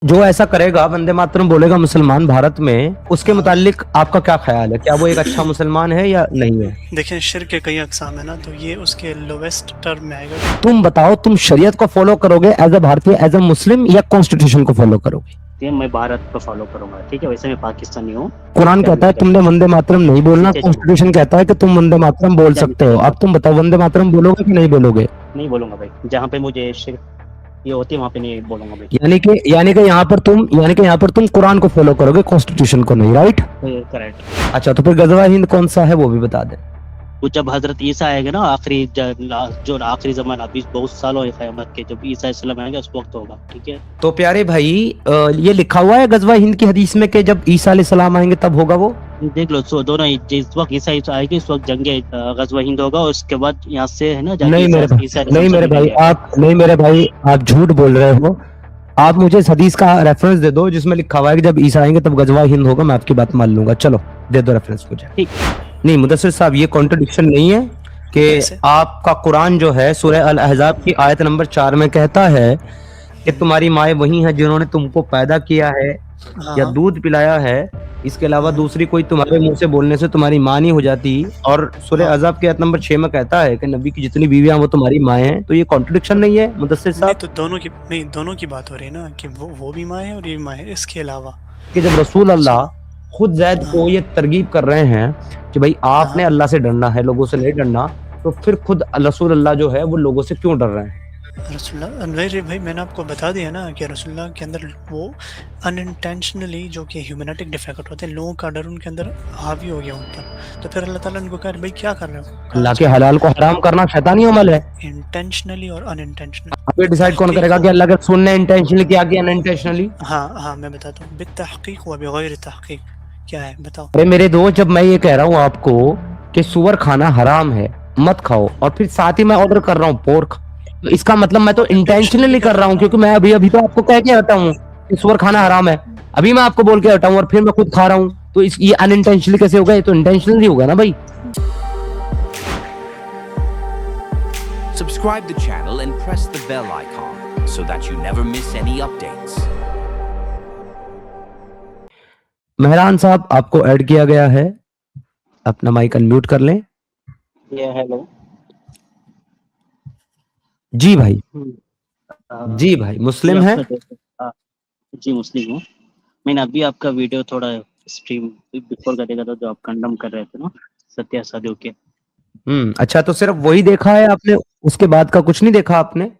जो ऐसा करेगा, वंदे मातरम बोलेगा मुसलमान भारत में, उसके मुतालिक आपका क्या ख्याल है? क्या वो एक अच्छा मुसलमान है या नहीं है? देखें, शिर्क के कई अकसाम है ना, तो ये उसके लोवेस्ट टर्म में आएगा। तुम बताओ, तुम शरीयत को फॉलो करोगे एज अ भारतीय, एज अ मुस्लिम, या कॉन्स्टिट्यूशन को फॉलो करोगे? मैं भारत को फॉलो करूंगा, ठीक है। वैसे मैं पाकिस्तानी हूँ। कुरान कहता है तुमने वंदे मातरम नहीं बोलना, कॉन्स्टिट्यूशन कहता है कि तुम वंदे मातरम बोल सकते हो। अब तुम बताओ, वंदे मातरम बोलोगे कि नहीं बोलोगे? नहीं बोलूंगा भाई, जहाँ पे मुझे ये होती है वहाँ पे नहीं बोलूंगा भाई। यानी कि यहाँ पर तुम कुरान को फॉलो करोगे, कॉन्स्टिट्यूशन को नहीं, राइट? करेक्ट। अच्छा, तो फिर गजवा हिंद कौन सा है वो भी बता दे। वो जब हजरत ईसा आएगा ना, आखिरी जो आखिरी जमाना, अभी बहुत सालों है क़यामत के, जब ईसा अलैहिस्सलाम आएंगे उस वक्त होगा, ठीक है। तो प्यारे भाई, ये लिखा हुआ है गजवा हिंद की हदीस में कि जब ईसा अलैहिस्सलाम आएंगे तब होगा वो? देख लो, दोनों जिस वक्त ईसा आएगी उस वक्त जंगे गजवा हिंद होगा, और उसके बाद यहाँ से है ना नहीं मेरे भाई, आप झूठ बोल रहे हो। आप मुझे इस हदीस का रेफरेंस दे दो जिसमें लिखा हुआ है कि जब ईसा आएंगे तब गजवा हिंद होगा, मैं आपकी बात मान लूंगा। चलो दे दो रेफरेंस मुझे। ठीक। नहीं मुदस्सिर साहब, ये कॉन्ट्रडिक्शन नहीं है कि आपका कुरान जो है सूरह अल अहज़ाब की आयत नंबर 4 में कहता है कि तुम्हारी माएँ वही हैं जिन्होंने तुमको पैदा किया है या दूध पिलाया है, इसके अलावा दूसरी कोई तुम्हारे मुंह से बोलने से तुम्हारी माँ नहीं हो जाती। और सूरह अहज़ाब की आयत नंबर 6 में कहता है कि नबी की जितनी बीवियां वो तुम्हारी माएँ हैं। तो ये कॉन्ट्रडिक्शन नहीं है मुदस्सिर साहब? तो दोनों की बात हो रही है ना, कि वो भी माँ है और ये भी माँ है। इसके अलावा कि जब रसूल अल्लाह खुद ज़ैद को ये तरगीब कर रहे हैं कि भाई आपने अल्लाह से डरना है, लोगों से नहीं डरना, तो फिर खुद रसूल अल्लाह जो है वो लोगों से क्यों डर रहे हैं? रसूलुल्लाह भाई, मैंने आपको बता दिया ना कि रसूलुल्लाह के अंदर वो अनइंटेंशनली जो कि ह्यूमैनिटिक डिफेक्ट होते हैं, लोगों का डर उनके अंदर हावी हो गया उन पर। तो फिर अल्लाह ताला उनको कहा, भाई क्या कर रहे हो? अल्लाह के हलाल को हराम करना शैतानी अमल है, इंटेंशनली और अनइंटेंशनली। अब ये डिसाइड कौन करेगा कि अल्लाह के रसूल ने इंटेंशनली किया कि अनइंटेंशनली? हाँ मैं बताता हूँ। बित्तहक़ीक़ व बिग़ैर तहक़ीक़ क्या है, बताओ। अरे मेरे दोस्त, जब मैं ये कह रहा हूँ आपको कि सुअर खाना हराम है, मत खाओ, और फिर साथ ही मैं ऑर्डर कर रहा हूँ पोर्क, तो इसका मतलब मैं तो इंटेंशनली कर रहा हूँ, क्योंकि मैं अभी तो आपको कह के हटा हूँ कि सुअर खाना हराम है। अभी मैं आपको बोल के हटा हूँ और फिर मैं खुद खा रहा हूँ, तो ये अनइंटेंशनली कैसे होगा? ये तो इंटेंशनली होगा ना भाई। Subscribe the channel and press the bell icon so that you never miss any updates. Mehran साहब, आपको ऐड किया गया है, अपना माइक अनम्यूट कर लें। हेलो जी भाई। जी भाई, मुस्लिम है? जी मुस्लिम हूँ। मैंने अभी आपका वीडियो थोड़ा स्ट्रीम बिफोर का देखा था, जो आप कंडम कर रहे थे ना सत्या साधु के। अच्छा, तो सिर्फ वही देखा है आपने, उसके बाद का कुछ नहीं देखा आपने?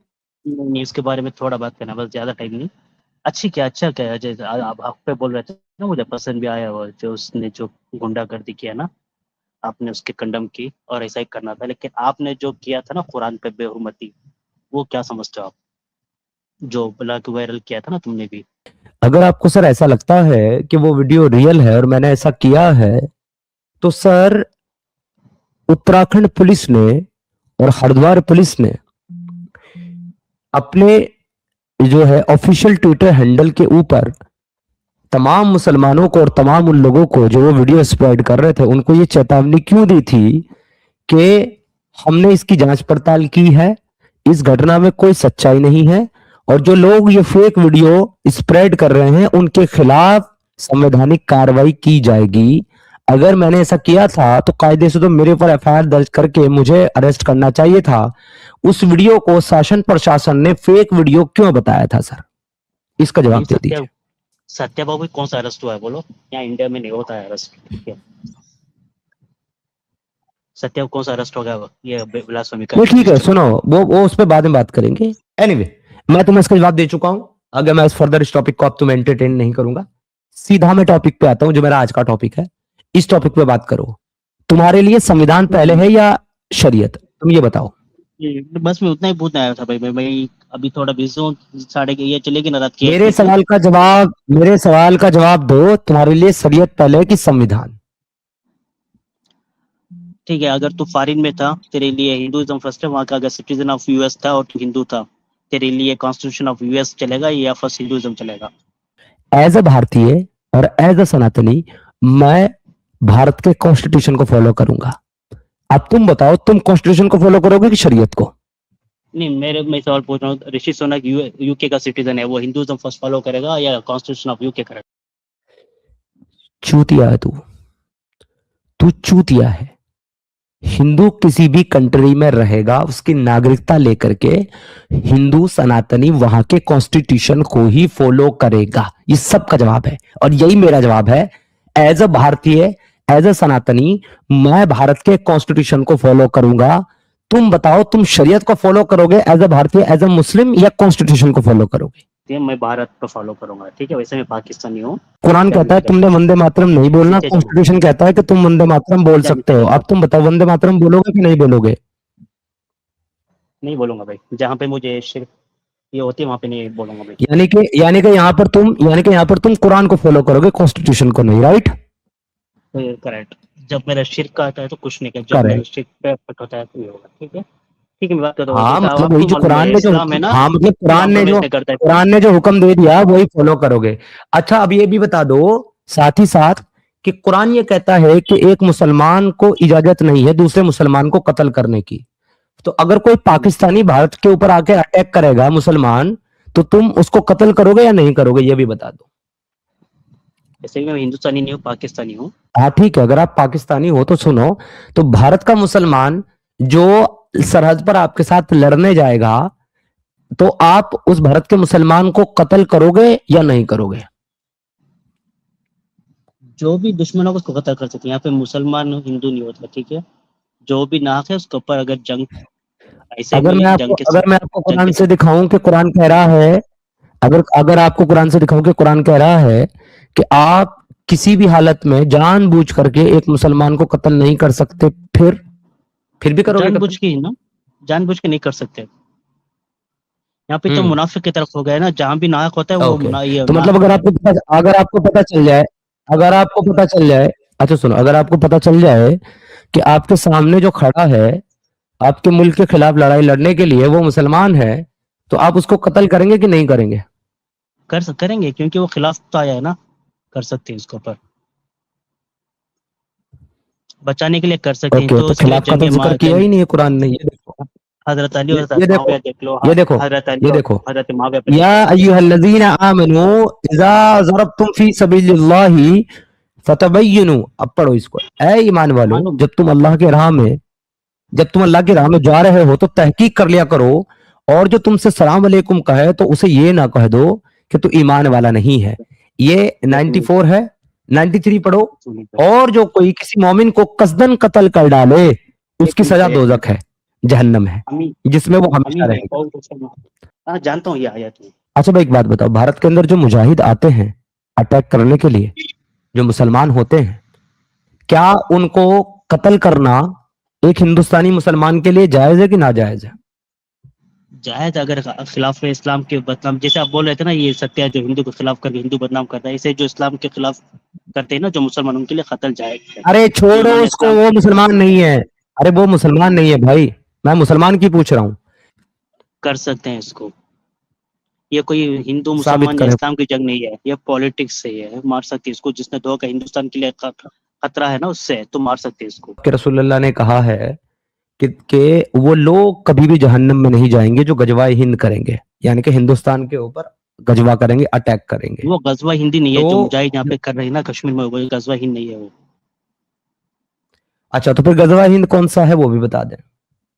नहीं, इसके बारे में थोड़ा बात करना, बस ज्यादा टाइम नहीं। अच्छा क्या जैसे आप पे बोल रहे थे ना, मुझे पसंद भी आया वो जो उसने जो गुंडागर्दी किया ना, आपने उसके कंडम की, और ऐसा ही करना था। लेकिन आपने जो किया था ना कुरान पे बेहुरमती, वो क्या समझते हो आप, जो ब्लॉग वायरल किया था ना तुमने भी? अगर आपको सर ऐसा लगता है कि वो वीडियो रियल है और मैंने ऐसा किया है, तो सर उत्तराखंड पुलिस ने और हरिद्वार पुलिस ने अपने जो है ऑफिशियल ट्विटर हैंडल के ऊपर तमाम मुसलमानों को और तमाम उन लोगों को जो वो वीडियो स्प्रेड कर रहे थे, उनको ये चेतावनी क्यों दी थी कि हमने इसकी जांच पड़ताल की है, इस घटना में कोई सच्चाई नहीं है, और जो लोग ये फेक वीडियो स्प्रेड कर रहे हैं उनके खिलाफ संवैधानिक कार्रवाई की जाएगी। अगर मैंने ऐसा किया था तो कायदे से तो मेरे ऊपर एफआईआर दर्ज करके मुझे अरेस्ट करना चाहिए था। उस वीडियो को शासन प्रशासन ने फेक वीडियो क्यों बताया था सर? इसका जवाब दे दीजिए। सत्या बाबू कौन सा अरेस्ट हुआ है बोलो? यहाँ इंडिया में नहीं होता है अरेस्ट, ठीक है। सत्या कौन सा अरेस्ट होगा? ये ब्लास्फेमी का। ठीक है, सुनो, वो उस पर बाद में बात करेंगे। एनीवे, मैं तुम्हें इसका जवाब दे चुका हूं। अगर मैं इस फर्दर इस टॉपिक को अब तुम्हें एंटरटेन नहीं करूंगा, सीधा मैं टॉपिक पे आता हूं जो मेरा आज का टॉपिक है। इस टॉपिक पे बात करो। तुम्हारे लिए संविधान पहले है या शरीयत? तुम ये बताओ। बस मैं उतना ही पूछना आया था भाई। मैं अभी थोड़ा बिजी हूँ, 11:30 ये चलेगी ना रात की। मेरे सवाल का जवाब दो। तुम्हारे लिए शरीयत पहले है कि संविधान? ठीक है, अगर तू फॉरेन में था, तेरे लिए हिंदुइज्म फर्स्ट है। वहां का अगर सिटीजन ऑफ यूएस था और तू हिंदू था, तेरे लिए कॉन्स्टिट्यूशन ऑफ यूएस चलेगा या फर्स्ट हिंदुइज्म चलेगा? एज अ भारतीय और एज अ सनातनी, मैं भारत के कॉन्स्टिट्यूशन को फॉलो करूंगा। अब तुम बताओ, तुम कॉन्स्टिट्यूशन को फॉलो करोगे कि शरीयत को? नहीं मैं सवाल पूछ रहा हूँ, ऋषि सुनक यूके का सिटीजन है, वो हिंदुइज्म फर्स्ट फॉलो करेगा या कॉन्स्टिट्यूशन ऑफ यूके करेगा? चूतिया है तू चूतिया है। हिंदू किसी भी कंट्री में रहेगा, उसकी नागरिकता लेकर के हिंदू सनातनी वहां के कॉन्स्टिट्यूशन को ही फॉलो करेगा। ये सबका जवाब है और यही मेरा जवाब है। एज अ भारतीय, एज अ सनातनी, मैं भारत के कॉन्स्टिट्यूशन को फॉलो करूंगा। तुम बताओ, तुम शरीयत को फॉलो करोगे एज अ भारतीय, एज अ मुस्लिम, या कॉन्स्टिट्यूशन को फॉलो करोगे? मैं भारत को फॉलो करूंगा, ठीक है, वैसे मैं पाकिस्तानी हूँ। कुरान कहता है तुमने वंदे मातरम नहीं बोलना, कॉन्स्टिट्यूशन कहता है कि तुम वंदे मातरम बोल सकते हो। अब तुम बताओ, वंदे मातरम बोलोगे कि नहीं बोलोगे? नहीं बोलूंगा भाई, जहाँ पे मुझे शिर्क ये होती है वहाँ पे नहीं बोलूंगा भाई। यानी कि यहाँ पर तुम कुरान को फॉलो करोगे, कॉन्स्टिट्यूशन को नहीं, राइट? करेक्ट। जब मेरा शिर्क का आता है तो कुछ नहीं, जब मेरा शिर्क पे अफेक्ट होता है तो ये होगा। ठीक है, ठीक है, मैं बात करता हूँ। हाँ, जैसे मतलब आपको वही जो मालूम कुरान है, ने जो इस्लाम है ना, हाँ, मतलब कुरान ने जो हुक्म दे दिया वही फॉलो करोगे। अच्छा, अब ये भी बता दो साथ ही साथ कि कुरान ये कहता है कि एक मुसलमान को इजाजत नहीं है दूसरे मुसलमान को कत्ल करने की। तो अगर कोई पाकिस्तानी भारत के ऊपर आके अटैक करेगा मुसलमान, तो तुम उसको कत्ल करोगे या नहीं करोगे, ये भी बता दो। जैसे मैं हिंदुस्तानी नहीं हूँ, पाकिस्तानी हूँ। हाँ ठीक है, अगर आप पाकिस्तानी हो तो सुनो, तो भारत का मुसलमान जो सरहद पर आपके साथ लड़ने जाएगा, तो आप उस भारत के मुसलमान को कत्ल करोगे या नहीं करोगे? जो भी दुश्मनों को उसको कत्ल कर सकते हैं, यहाँ पे मुसलमान हिंदू नहीं होता, ठीक है। जो भी नाक है उसके ऊपर अगर जंग ऐसे अगर भी मैं जंग के आपको कुरान से दिखाऊं कि कुरान कह रहा है, अगर आपको कुरान से दिखाऊं कि कुरान कह रहा है कि आप किसी भी हालत में जानबूझ करके एक मुसलमान को कत्ल नहीं कर सकते, फिर भी करोगे? जानबूझ के ही ना, जानबूझ के नहीं कर सकते। यहाँ पे तो मुनाफिक की तरफ हो गया ना, जहाँ भी नाहक होता है वो ये तो मतलब अगर आपको पता चल जाए, अच्छा सुनो, अगर आपको पता चल जाए कि आपके सामने जो खड़ा है आपके मुल्क के खिलाफ लड़ाई लड़ने के लिए वो मुसलमान है, तो आप उसको कत्ल करेंगे कि नहीं करेंगे? करेंगे, क्योंकि वो खिलाफ तो आया है ना, कर सकते हैं उसके ऊपर, बचाने के लिए कर सकते हैं। तो खिलाफ का तो जिक्र किया ही नहीं है कुरान ने। ये देखो, हजरत अली और ये हजरत देखो, मुआविया देख लो, ये देखो, हजरत अली ये और देखो, हजरत मुआविया पे या अय्युहल्लज़ीना आमनू इज़ा ज़रबतुम फी सबीलिल्लाहि फतबय्यनु। अब पढ़ो इसको। ऐ ईमान वालो, जब तुम अल्लाह की राह में जा रहे हो तो तहकीक कर लिया करो, और जो तुमसे सलाम अलैकुम कहे तो उसे ये ना कह दो कि तू ईमान वाला नहीं है। ये 94 है, 93 पढ़ो। और जो कोई किसी मोमिन को कसदन कत्ल कर डाले उसकी सजा दोजख है, जहन्नम है, जिसमें वो हमेशा रहेगा। जानता हूँ ये आयत है। अच्छा भाई, एक बात बताओ, भारत के अंदर जो मुजाहिद आते हैं अटैक करने के लिए, जो मुसलमान होते हैं, क्या उनको कत्ल करना एक हिंदुस्तानी मुसलमान के लिए जायज है कि नाजायज है? जायज, अगर खिलाफ इस्लाम के बदनाम, जैसे आप बोल रहे थे ना, ये सत्य है जो हिंदू के खिलाफ करके हिंदू बदनाम करता है, इसे जो इस्लाम के खिलाफ करते हैं ना जो मुसलमान, उनके लिए कत्ल जायज है। अरे छोड़ो उसको, वो मुसलमान नहीं है। अरे वो मुसलमान नहीं है भाई, मैं मुसलमान की पूछ रहा हूँ। कर सकते हैं इसको, ये कोई हिंदू मुसलमान या इस्लाम की जंग नहीं है, ये पॉलिटिक्स से है। मार सकते हैं इसको, जिसने धोखा हिंदुस्तान के लिए खतरा है ना, उससे तो मार सकते हैं इसको। कि रसूलुल्लाह ने कहा है कि वो लोग कभी भी जहन्नम में नहीं जाएंगे जो गजवाए हिंद करेंगे, यानी कि हिंदुस्तान के ऊपर गजवा करेंगे, अटैक करेंगे। वो गजवा हिंदी नहीं है, जो मुजाहिद यहाँ पे कर रहे हैं ना कश्मीर में, वो गजवा हिंद नहीं है वो। अच्छा, तो फिर गजवा हिंद कौन सा है वो भी बता दें।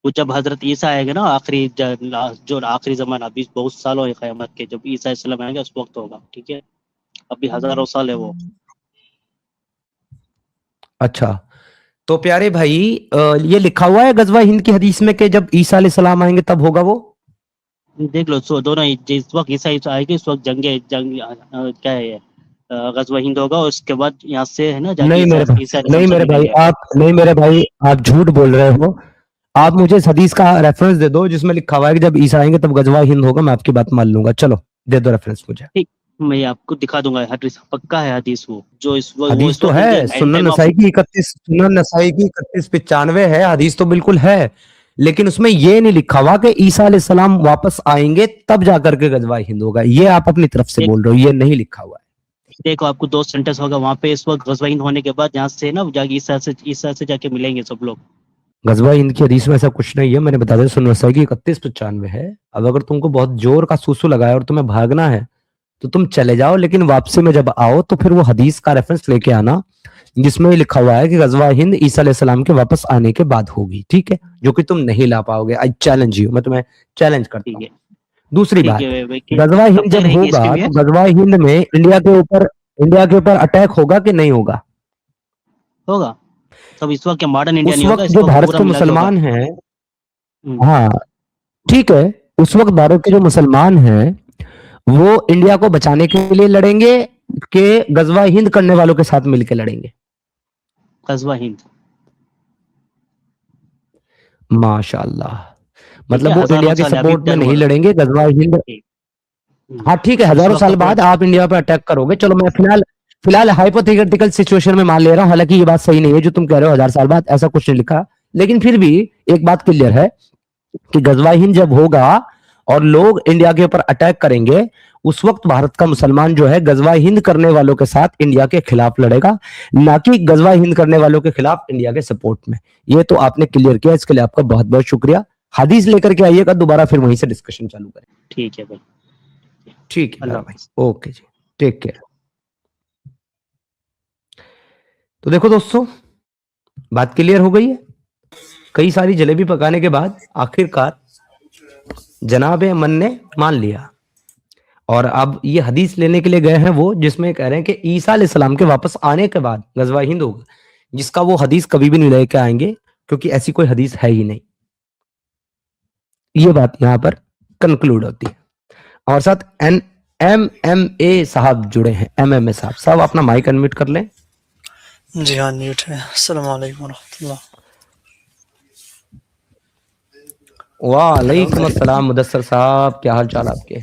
वो जब हजरत ईसा आएगा ना, आखिरी जो आखिरी जमाना, अभी बहुत साल हो क़यामत के, जब ईसा अलैहिस्सलाम आएगा उस वक्त होगा, ठीक है, अभी हजारों साल है वो। अच्छा, तो प्यारे भाई, ये लिखा हुआ है गजवा हिंद की हदीस में कि जब ईसा अलैहिस्सलाम आएंगे तब होगा वो? देख लो, दोनों जिस वक्त ईसा आएगी उस वक्त जंग क्या है, गजवा हिंद होगा, और उसके बाद यहाँ से है ना नहीं मेरे भाई, आप झूठ बोल रहे हो। आप मुझे इस हदीस का रेफरेंस दे दो जिसमें लिखा हुआ है कि जब ईसा आएंगे तब गजवा हिंद होगा। मैं आपकी बात मान लूंगा, चलो दे दो रेफरेंस मुझे। ठीक, मैं आपको दिखा दूंगा, हदीस पक्का है, हदीस वो जो हदीस तो है, सुनन नसाई की 31-95 है, हदीस तो बिल्कुल है, लेकिन उसमें ये नहीं लिखा हुआ कि ईसा अलैहिस्सलाम वापस आएंगे तब जाकर के गजवा हिंद होगा। ये आप अपनी तरफ से बोल रहे हो, ये नहीं लिखा हुआ है। देखो, आपको 2 सेंटेंस होगा वहां पे, इस वक्त गजवा हिंद होने के बाद यहाँ से ना जाके ईसा से जाके मिलेंगे सब लोग। गजवा हिंद की हदीस में ऐसा कुछ नहीं है, मैंने बता दिया। सुन नसाई की 3195 है। अब अगर तुमको बहुत जोर का सूसू लगाया और तुम्हें भागना है तो तुम चले जाओ, लेकिन वापसी में जब आओ तो फिर वो हदीस का रेफरेंस लेके आना जिसमें ये लिखा हुआ है कि गजवा हिंद ईसा अलैहि सलाम के वापस आने के बाद होगी, ठीक है? जो कि तुम नहीं ला पाओगे। आई चैलेंज यू, मैं तुम्हें चैलेंज करता ठीक हूँ। है, दूसरी ठीक बात, है भाई, गजवा कब हिंद तक जब रहेगी होगा इसकी तो भी? गजवा हिंद में इंडिया के ऊपर अटैक होगा कि नहीं होगा? होगा। तब इस वक्त क्या मॉडर्न इंडिया उस नहीं होगा, वक्त इस जो वक्त भारत पूरा के मिला के होगा। मुसलमान हैं, हम्म, हाँ ठीक है, उस वक्त भारत के जो मुसलमान हैं वो इंडिया को बचाने के लिए लड़ेंगे कि गजवा हिंद करने वालों के साथ मिलकर लड़ेंगे? कस्बा हिंद। माशाल्लाह। ठीक है, मतलब वो हजारों इंडिया के साल अभी सपोर्ट में टर्न हो नहीं रहा लड़ेंगे, गजवा हिंद। है। हाँ ठीक है, इस हजारों वक्त साल तो बाद आप इंडिया पे अटैक करोगे। चलो मैं फिलहाल फिलहाल हाइपोथेटिकल सिचुएशन में मान ले रहा हूं, हालांकि ये बात सही नहीं है जो तुम कह रहे हो, 1000 साल बाद ऐसा कुछ नहीं लिखा। लेकिन फिर भी एक बात क्लियर है कि गजवा हिंद जब होगा और लोग इंडिया के ऊपर अटैक करेंगे, उस वक्त भारत का मुसलमान जो है गजवा हिंद करने वालों के साथ इंडिया के खिलाफ लड़ेगा, ना कि गजवा हिंद करने वालों के खिलाफ इंडिया के सपोर्ट में। ये तो आपने क्लियर किया, इसके लिए आपका बहुत बहुत शुक्रिया। हदीस लेकर के आइएगा दोबारा, फिर वहीं से डिस्कशन चालू करें। ठीक है भाई, ठीक है अल्लाह मेरा भाई, हाफिज। ओके जी, टेक केयर। तो देखो दोस्तों, बात क्लियर हो गई है। कई सारी जलेबी पकाने के बाद आखिरकार जनाब अमन ने मान लिया, और अब ये हदीस लेने के लिए गए हैं वो जिसमें कह रहे हैं कि ईसा अलैहिस्सलाम के वापस आने के बाद गजवा हिंद होगा, जिसका वो हदीस कभी भी नहीं लेके आएंगे क्योंकि ऐसी कोई हदीस है ही नहीं। ये बात यहां पर कंक्लूड होती है। और साथ MMA साहब जुड़े हैं। MMA साहब अपना माइक अनम्यूट कर लें। जी हाँ, म्यूट है। अस्सलाम वालेकुम रहमतुल्लाह। वालेकुम अस्सलाम मुदस्सर साहब, क्या हाल चाल आपके?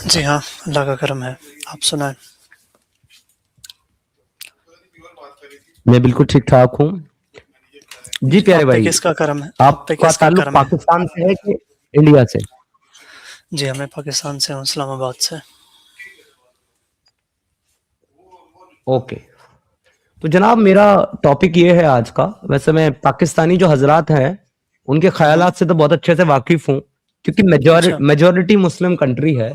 जी हाँ, अल्लाह का करम है। आप सुनाएं। मैं बिल्कुल ठीक ठाक हूँ जी प्यारे आप पे भाई। किसका करम है? आप पे आपका किसका ताल्लुक करम है? पाकिस्तान से है कि इंडिया से? जी हाँ, मैं पाकिस्तान से हूँ, इस्लामाबाद से। ओके, तो जनाब मेरा टॉपिक ये है आज का। वैसे मैं पाकिस्तानी जो हजरात हैं उनके ख्यालात से तो बहुत अच्छे से वाकिफ हूँ, क्योंकि अच्छा। मेजोरिटी मुस्लिम कंट्री है।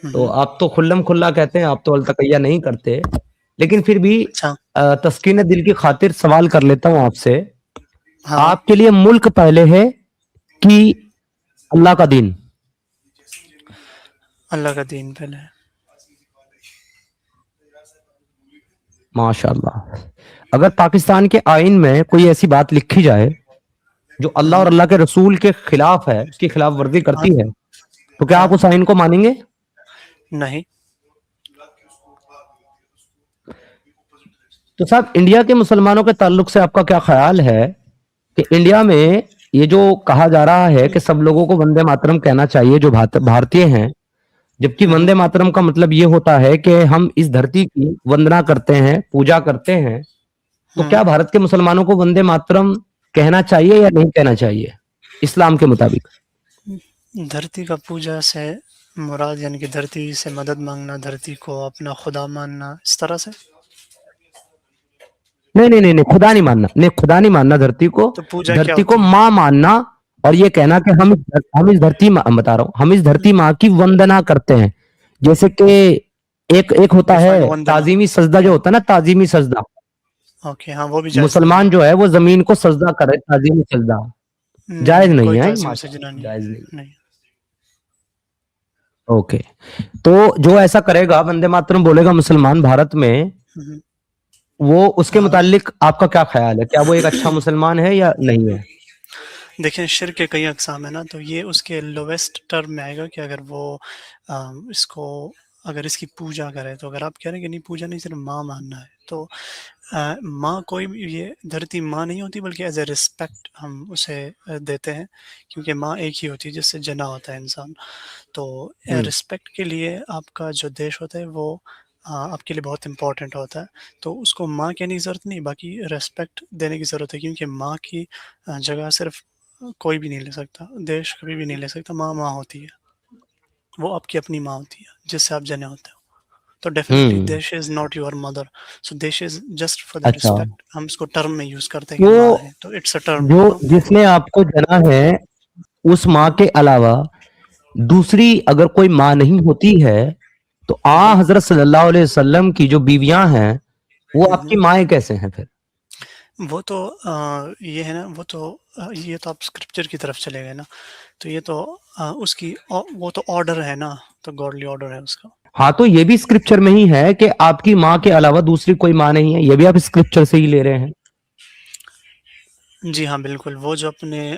तो आप तो खुल्लम खुल्ला कहते हैं, आप तो अलतकैया नहीं करते, लेकिन फिर भी अच्छा। तस्कीन दिल की खातिर सवाल कर लेता हूँ आपसे। हाँ, आपके लिए मुल्क पहले है कि अल्लाह का दीन? अल्लाह का दीन पहले है। माशाल्लाह। अगर पाकिस्तान के आइन में कोई ऐसी बात लिखी जाए जो अल्लाह और अल्लाह के रसूल के खिलाफ है, उसकी खिलाफ वर्जी हाँ, करती है, तो क्या आप हाँ, उस आइन को मानेंगे? नहीं। तो साहब, इंडिया के मुसलमानों के ताल्लुक से आपका क्या ख्याल है कि इंडिया में ये जो कहा जा रहा है कि सब लोगों को वंदे मातरम कहना चाहिए जो भारतीय हैं, जबकि वंदे मातरम का मतलब ये होता है कि हम इस धरती की वंदना करते हैं, पूजा करते हैं, तो क्या भारत के मुसलमानों को वंदे मातरम कहना चाहिए या नहीं कहना चाहिए इस्लाम के मुताबिक? धरती का पूजा से मुराद यानी कि धरती से मदद मांगना, धरती को अपना खुदा मानना, इस तरह से? नहीं नहीं नहीं नहीं, खुदा नहीं मानना, नहीं खुदा नहीं मानना धरती को। तो पूजा क्या धरती को होती है? माँ मानना, और ये कहना कि हम इस धरती माँ, बता रहा हूँ, हम इस धरती माँ की वंदना करते हैं। जैसे कि एक एक होता डिफाइन है वंदना। ताजीमी सजदा, जो होता है ना ताजीमी सजदा, ओके, हाँ, वो भी जायज़ नहीं है। मुसलमान जो है वो जमीन को सजदा करे, ताजीमी सजदा जायज नहीं कोई है। ताज़ीम माशाल्लाह, सजना नहीं है। जायज नहीं। नहीं। ओके, तो जो ऐसा करेगा, वंदे मातरम बोलेगा मुसलमान भारत में, हम्म, वो उसके हाँ। मुतालिक आपका क्या ख्याल है? क्या वो एक अच्छा मुसलमान है या नहीं है? देखिए, शिर्क के कई अक़साम है ना, तो ये उसके लोवेस्ट टर्म में आएगा कि अगर वो इसको अगर इसकी पूजा करे, तो अगर आप कह रहे हैं कि नहीं पूजा नहीं, सिर्फ माँ मानना है, तो माँ कोई भी, ये धरती माँ नहीं होती, बल्कि एज ए रिस्पेक्ट हम उसे देते हैं, क्योंकि माँ एक ही होती है जिससे जना होता है इंसान। तो रिस्पेक्ट के लिए आपका जो देश होता है वो आपके लिए बहुत इम्पोर्टेंट होता है। तो उसको माँ कहने की ज़रूरत नहीं, बाकी रिस्पेक्ट देने की ज़रूरत है, क्योंकि माँ की जगह सिर्फ कोई भी नहीं ले सकता, देश कभी भी नहीं ले सकता। माँ माँ होती है, वो आपकी अपनी माँ होती है जिससे आप जने होते हो। تو ڈیفینیٹلی हम्म دیش از ناٹ یور مدر. سو دیش از جسٹ فار دا अच्छा ریسپیکٹ. ہم اس کو ٹرم میں یوز کرتے ہیں کہ वो ماں ہے, تو اٹس اے ٹرم जो जिसने आपको जना है उस माँ के अलावा दूसरी अगर कोई माँ नहीं होती है तो हजरत सल्लल्लाहु अलैहि वसल्लम की जो बीवियां हैं वो आपकी माएँ कैसे हैं फिर. وہ تو یہ ہے نا, وہ تو یہ تو آپ اسکرپچر کی طرف چلے گئے نا, تو یہ تو اس کی وہ تو آرڈر ہے نا, تو گاڈلی آرڈر ہے اس کا. हाँ तो ये भी स्क्रिप्चर में ही है कि आपकी माँ के अलावा दूसरी कोई माँ नहीं है, ये भी आप स्क्रिप्चर से ही ले रहे हैं. جی ہاں بالکل. وہ جو اپنے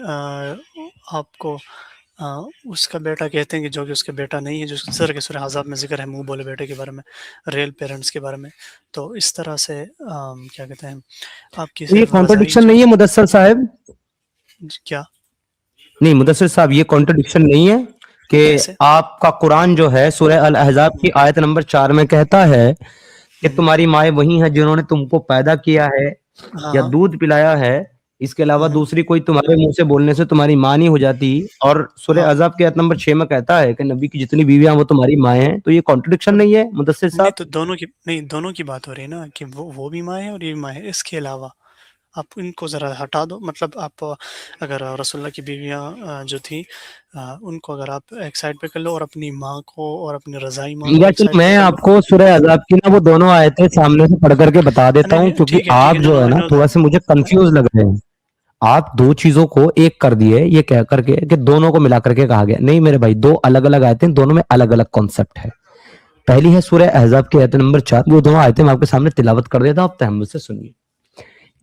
آپ کو اس کا بیٹا کہتے ہیں کہ جو کہ اس کا بیٹا نہیں ہے, جو سر کے سورہ احزاب میں ذکر ہے منہ بولے بیٹے کے بارے میں, ریئل پیرنٹس کے بارے میں. تو اس طرح سے کیا کہتے ہیں آپ کی تو یہ صرف رضائی کانٹرڈکشن جو نہیں ہے مدثر صاحب؟ کیا نہیں مدثر صاحب یہ کانٹرڈکشن نہیں ہے کہ کیسے؟ آپ کا قرآن جو ہے سورہ الاحزاب کی آیت نمبر 4 میں کہتا ہے کہ تمہاری مائیں وہی ہیں جنہوں نے تم کو پیدا کیا ہے یا دودھ پلایا ہے, اس کے علاوہ دوسری کوئی تمہارے منہ سے بولنے سے تمہاری ماں نہیں ہو جاتی. اور سورہ احزاب کی آیت نمبر 6 میں کہتا ہے کہ نبی کی جتنی بیویاں وہ تمہاری مائیں ہیں. تو یہ کانٹرڈکشن نہیں ہے مدثر نہیں, صاحب؟ تو دونوں کی بات ہو رہی ہے نا, کہ وہ بھی ماں ہے اور یہ بھی ماں ہے. اس کے علاوہ آپ ان کو ذرا ہٹا دو. مطلب آپ اگر رسول اللہ کی بیویاں جو تھیں ان کو اگر آپ ایک سائڈ پہ کر لو, اور اپنی ماں کو اور اپنی رضائی ماں کو یا ایک چلو سائڈ پہ میں کر لو. آپ کو سورہ عذاب کی نا وہ دونوں آیتیں سامنے سے پڑھ کر کے بتا دیتا ہوں, کیونکہ ٹھیک ہے آپ جو ہے نا تھوڑا سا مجھے کنفیوز لگ رہے ہیں. آپ دو چیزوں کو ایک کر دیے یہ کہہ کر کے کہ دونوں کو ملا کر کے کہا گیا. نہیں میرے بھائی, دو الگ الگ آیتیں, دونوں میں الگ الگ کانسیپٹ ہے. پہلی ہے سورہ احزاب کی آیت نمبر 4, وہ دونوں آیتیں میں آپ کے سامنے تلاوت کر دیتا ہوں, آپ تحمل سے سنیے.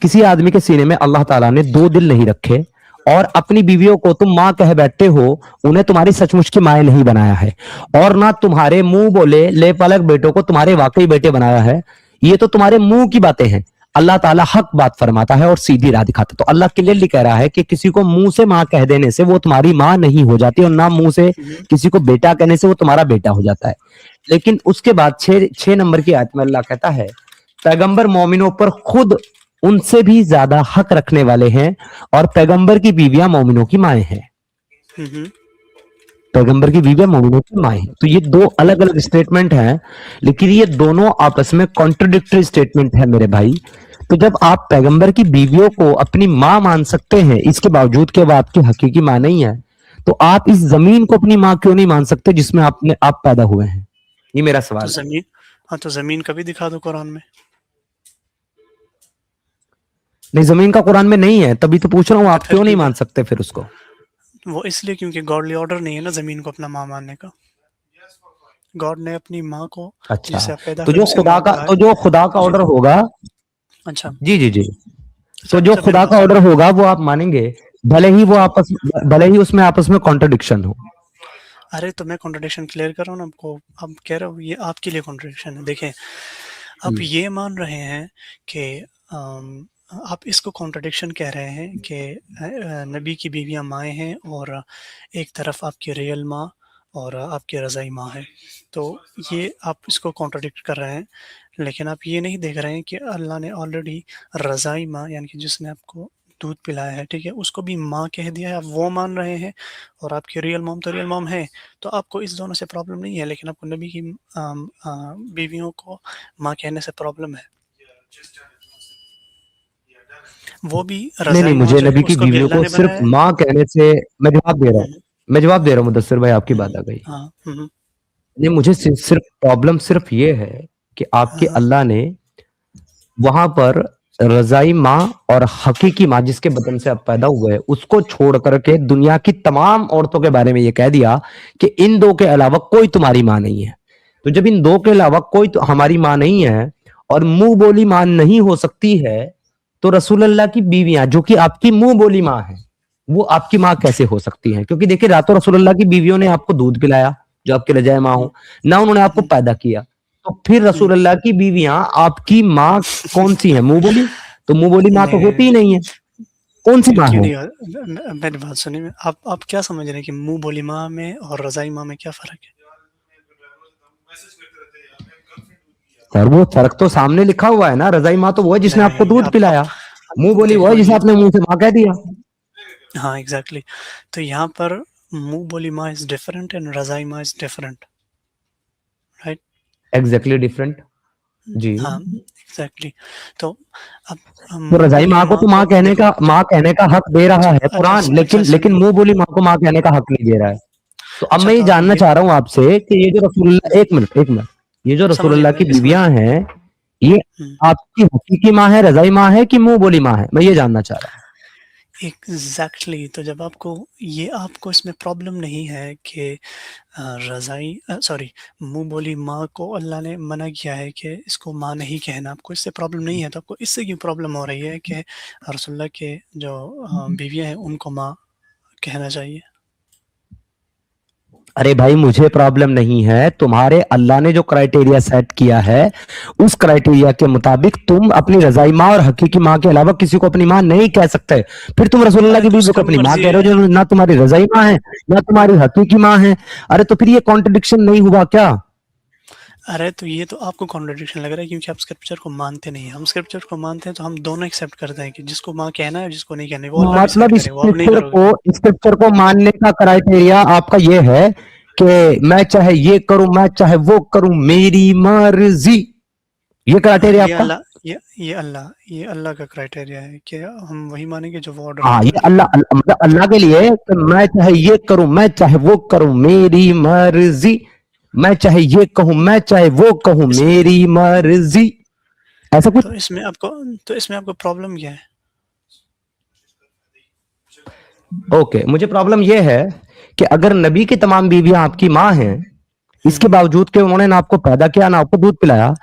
کسی آدمی کے سینے میں اللہ تعالیٰ نے دو دل نہیں رکھے اور اپنی بیویوں کو تم ماں کہہ بیٹھتے ہو, انہیں تمہاری سچ مچ کی مائیں نہیں بنایا ہے, اور نہ تمہارے منہ بولے لے پالک بیٹوں کو تمہارے واقعی بیٹے بنایا ہے. یہ تو تمہارے منہ کی باتیں ہیں. اللہ تعالیٰ حق بات فرماتا ہے اور سیدھی راہ دکھاتا ہے. تو اللہ کلیئرلی کہہ رہا ہے کہ کسی کو منہ سے ماں کہہ دینے سے وہ تمہاری ماں نہیں ہو جاتی, اور نہ منہ سے کسی کو بیٹا کہنے سے وہ تمہارا بیٹا ہو جاتا ہے. لیکن اس کے بعد 6 نمبر کی آیت میں اللہ کہتا ہے پیغمبر مومنوں پر خود ان سے بھی زیادہ حق رکھنے والے ہیں, اور پیغمبر کی بیویاں مومنوں کی مائیں ہیں. پیغمبر کی بیویاں مومنوں کی مائیں ہیں. تو یہ دو الگ الگ اسٹیٹمنٹ ہیں, لیکن یہ دونوں آپس میں کانٹرڈکٹری اسٹیٹمنٹ ہے میرے بھائی. تو جب آپ پیغمبر کی بیویوں کو اپنی ماں مان سکتے ہیں, اس کے باوجود کہ وہ آپ کی حقیقی ماں نہیں ہے, تو آپ اس زمین کو اپنی ماں کیوں نہیں مان سکتے جس میں آپ پیدا ہوئے ہیں؟ یہ میرا سوال ہے. تو زمین کبھی دکھا دو قرآن میں. نہیں, زمین کا قرآن میں نہیں ہے, تبھی تو پوچھ رہا ہوں آپ کیوں نہیں مان سکتے پھر اس کو؟ وہ اس لیے کیونکہ گاڈلی آرڈر نہیں ہے نا زمین کو اپنا ماں ماننے کا. گاڈ نے اپنی ماں کو اچھا, جسے آپ پیدا تو کرے اسے ماں بنایا. جو خدا کا آرڈر ہوگا, اچھا جی تو جو خدا کا آرڈر ہوگا وہ آپ مانیں گے, بھلے ہی اس میں آپس میں کانٹرڈکشن ہو. ارے تو میں کانٹرڈکشن کلیئر کر رہا ہوں نا آپ کو. اب کہہ رہا ہوں یہ آپ کے لیے کانٹرڈکشن ہے. دیکھیں آپ یہ مان رہے ہیں کہ آپ اس کو کانٹرڈکشن کہہ رہے ہیں کہ نبی کی بیویاں مائیں ہیں اور ایک طرف آپ کی ریئل ماں اور آپ کی رضائی ماں ہے. تو یہ آپ اس کو کانٹرڈکٹ کر رہے ہیں, لیکن آپ یہ نہیں دیکھ رہے ہیں کہ اللہ نے آلریڈی رضائی ماں یعنی کہ جس نے آپ کو دودھ پلایا ہے, ٹھیک ہے, اس کو بھی ماں کہہ دیا ہے. آپ وہ مان رہے ہیں, اور آپ کی ریئل مام تو ریئل مام ہے. تو آپ کو اس دونوں سے پرابلم نہیں ہے, لیکن آپ کو نبی کی بیویوں کو ماں کہنے سے پرابلم ہے. وہ بھی نہیں, رضائی ماں مجھے جو ہے نبی کی اس کو بھی بیویوں اللہ کو نے صرف بنایا ہے. ماں کہنے سے میں جواب دے رہا ہوں مدثر بھائی, آپ کی بات آ گئی. نہیں, مجھے صرف پرابلم صرف یہ ہے کہ آپ کے اللہ نے وہاں پر رضائی ماں اور حقیقی ماں جس کے بطن سے اب پیدا ہوئے اس کو چھوڑ کر کے دنیا کی تمام عورتوں کے بارے میں یہ کہہ دیا کہ ان دو کے علاوہ کوئی تمہاری ماں نہیں ہے. تو جب ان دو کے علاوہ کوئی ہماری ماں نہیں ہے اور منہ بولی ماں نہیں ہو سکتی ہے, تو رسول اللہ کی بیویاں جو کہ آپ کی منہ بولی ماں ہیں وہ آپ کی ماں کیسے ہو سکتی ہیں؟ کیونکہ دیکھیں راتوں رسول اللہ کی بیویوں نے آپ کو دودھ پلایا جو آپ کے رضائی ماں ہو, نہ انہوں نے آپ کو پیدا کیا. تو پھر رسول اللہ کی بیویاں آپ کی ماں کون سی ہیں؟ منہ بولی؟ تو منہ بولی ماں تو ہوتی ہی نہیں ہے, کون سی ماں کیوں ہے؟ نہیں؟ میری بات سنیے, آپ کیا سمجھ رہے ہیں کہ منہ بولی ماں میں اور رضائی ماں میں کیا فرق ہے؟ سر وہ فرق تو سامنے لکھا ہوا ہے نا, رضائی ماں تو وہ ہے جس نے آپ کو نہیں دودھ پلایا, منہ بولی وہ ہے جسے آپ نے منہ سے ماں کہہ دیا. ہاں ایگزیکٹلی. تو یہاں پر منہ بولی ماں از ڈفرنٹ اینڈ رضائی ماں is different, right? Exactly different जी। हाँ एग्जैक्टली। तो अब तो रजाई माँ को तो माँ कहने का हक दे रहा है अच्छा, कुरान, लेकिन अच्छा, लेकिन मुंह बोली माँ को माँ कहने का हक नहीं दे रहा है। तो अब अच्छा, मैं ये तो जानना चाह रहा हूँ आपसे कि ये जो रसूलुल्लाह, एक मिनट, ये जो समझ रसूलुल्लाह गया की मैं, बीवियां हैं, ये हम्म, आपकी हकीकी माँ है, रजाई माँ है कि मुंह बोली माँ है, मैं ये जानना चाह रहा हूँ। एग्जैक्टली। तो जब आपको इसमें प्रॉब्लम नहीं है कि रज़ाई सॉरी मुंह बोली माँ को अल्लाह ने मना किया है कि इसको माँ नहीं कहना, आपको इससे प्रॉब्लम नहीं है, तो आपको इससे क्यों प्रॉब्लम हो रही है कि रसूलुल्लाह के जो बीवियां हैं उनको माँ कहना चाहिए? अरे भाई मुझे प्रॉब्लम नहीं है, तुम्हारे अल्लाह ने जो क्राइटेरिया सेट किया है उस क्राइटेरिया के मुताबिक तुम अपनी रजाई माँ और हकीकी माँ के अलावा किसी को अपनी माँ नहीं कह सकते। फिर तुम रसूलुल्लाह की अरे तो बीवी को उसका अपनी माँ मर्जी कह रहे है। हो जो ना तुम्हारी रजाई माँ है ना तुम्हारी हकीकी माँ है। अरे तो फिर ये कॉन्ट्रडिक्शन नहीं हुआ क्या? अरे तो ये तो आपको कॉन्ट्रडिक्शन लग रहा है क्योंकि आप स्क्रिप्चर को मानते नहीं हैं। हम स्क्रिप्चर को मानते हैं तो हम दोनों एक्सेप्ट करते हैं कि जिसको माँ कहना है जिसको नहीं कहना है, वो अल्लाह डिसाइड मतलब करे, वो आप नहीं करोगे। स्क्रिप्चर को मानने का क्राइटेरिया आपका ये है कि मैं चाहे ये करूं मैं चाहे वो करूं मेरी मर्जी, ये क्राइटेरिया ये आपका? अल्लाह ये अल्लाह का क्राइटेरिया है कि हम वही मानेंगे जो वो ऑर्डर हाँ, ये करता है। मतलब अल्लाह के लिए कि मैं चाहे ये करूं मैं चाहे वो करूं मेरी मर्जी, मैं चाहे ये कहूं मैं चाहे वो कहूं इसमें मेरी मर्जी, ऐसा कुछ। तो इसमें आपको प्रॉब्लम क्या है? ओके, मुझे प्रॉब्लम ये है कि अगर नबी की तमाम बीवियां आपकी माँ हैं, इसके बावजूद कि उन्होंने ना आपको पैदा किया ना आपको दूध पिलाया,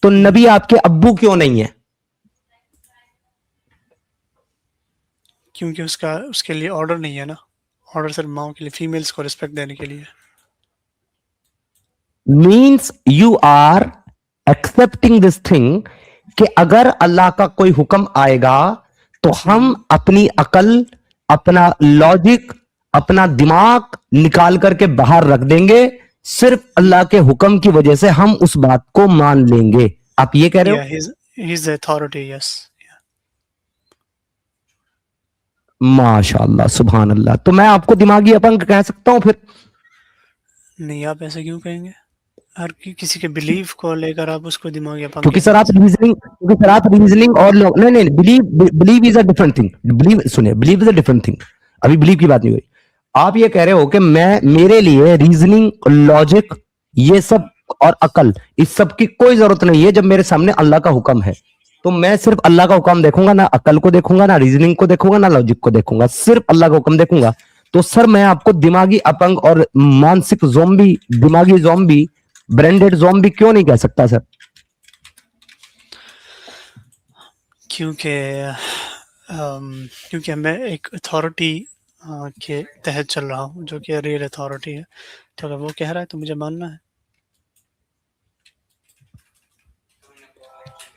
तो नबी आपके अब्बू क्यों नहीं है? क्योंकि उसके लिए ऑर्डर नहीं है ना, ऑर्डर सिर्फ माओ के लिए, फीमेल्स को रिस्पेक्ट देने के लिए। Means you are accepting this thing कि अगर अल्लाह का कोई हुक्म आएगा तो हम अपनी अकल, अपना लॉजिक, अपना दिमाग निकाल करके बाहर रख देंगे, सिर्फ अल्लाह के हुक्म की वजह से हम उस बात को मान लेंगे। आप ये कह रहे हो? He is the authority, yes. माशाअल्लाह, सुभान अल्लाह। तो मैं आपको दिमागी अपंग कह सकता हूं फिर? नहीं, आप ऐसे क्यों कहेंगे? हर किसी के बिलीफ को लेकर आप उसको दिमागी अपंग क्योंकि कैसे सर आप रीजनिंग और लोग नहीं, believe is a different thing. Believe सुनिए, believe is a different thing. अभी बिलीव की बात नहीं हुई। आप ये कह रहे हो कि मेरे लिए रीजनिंग, लॉजिक, ये सब और अकल, इस सब की कोई जरूरत नहीं है जब मेरे सामने अल्लाह का हुक्म है। तो मैं सिर्फ अल्लाह का हुक्म देखूंगा, ना अकल को देखूंगा, ना रीजनिंग को देखूंगा, ना लॉजिक को देखूंगा, सिर्फ अल्लाह का हुक्म देखूंगा। तो सर मैं आपको दिमागी अपंग और मानसिक ज़ॉम्बी, दिमागी ज़ॉम्बी, ब्रांडेड ज़ॉम्बी क्यों नहीं कह सकता सर? क्योंकि मैं एक अथॉरिटी के तहत चल रहा हूँ जो कि रियल अथॉरिटी है, तो अगर वो कह रहा है तो मुझे मानना है।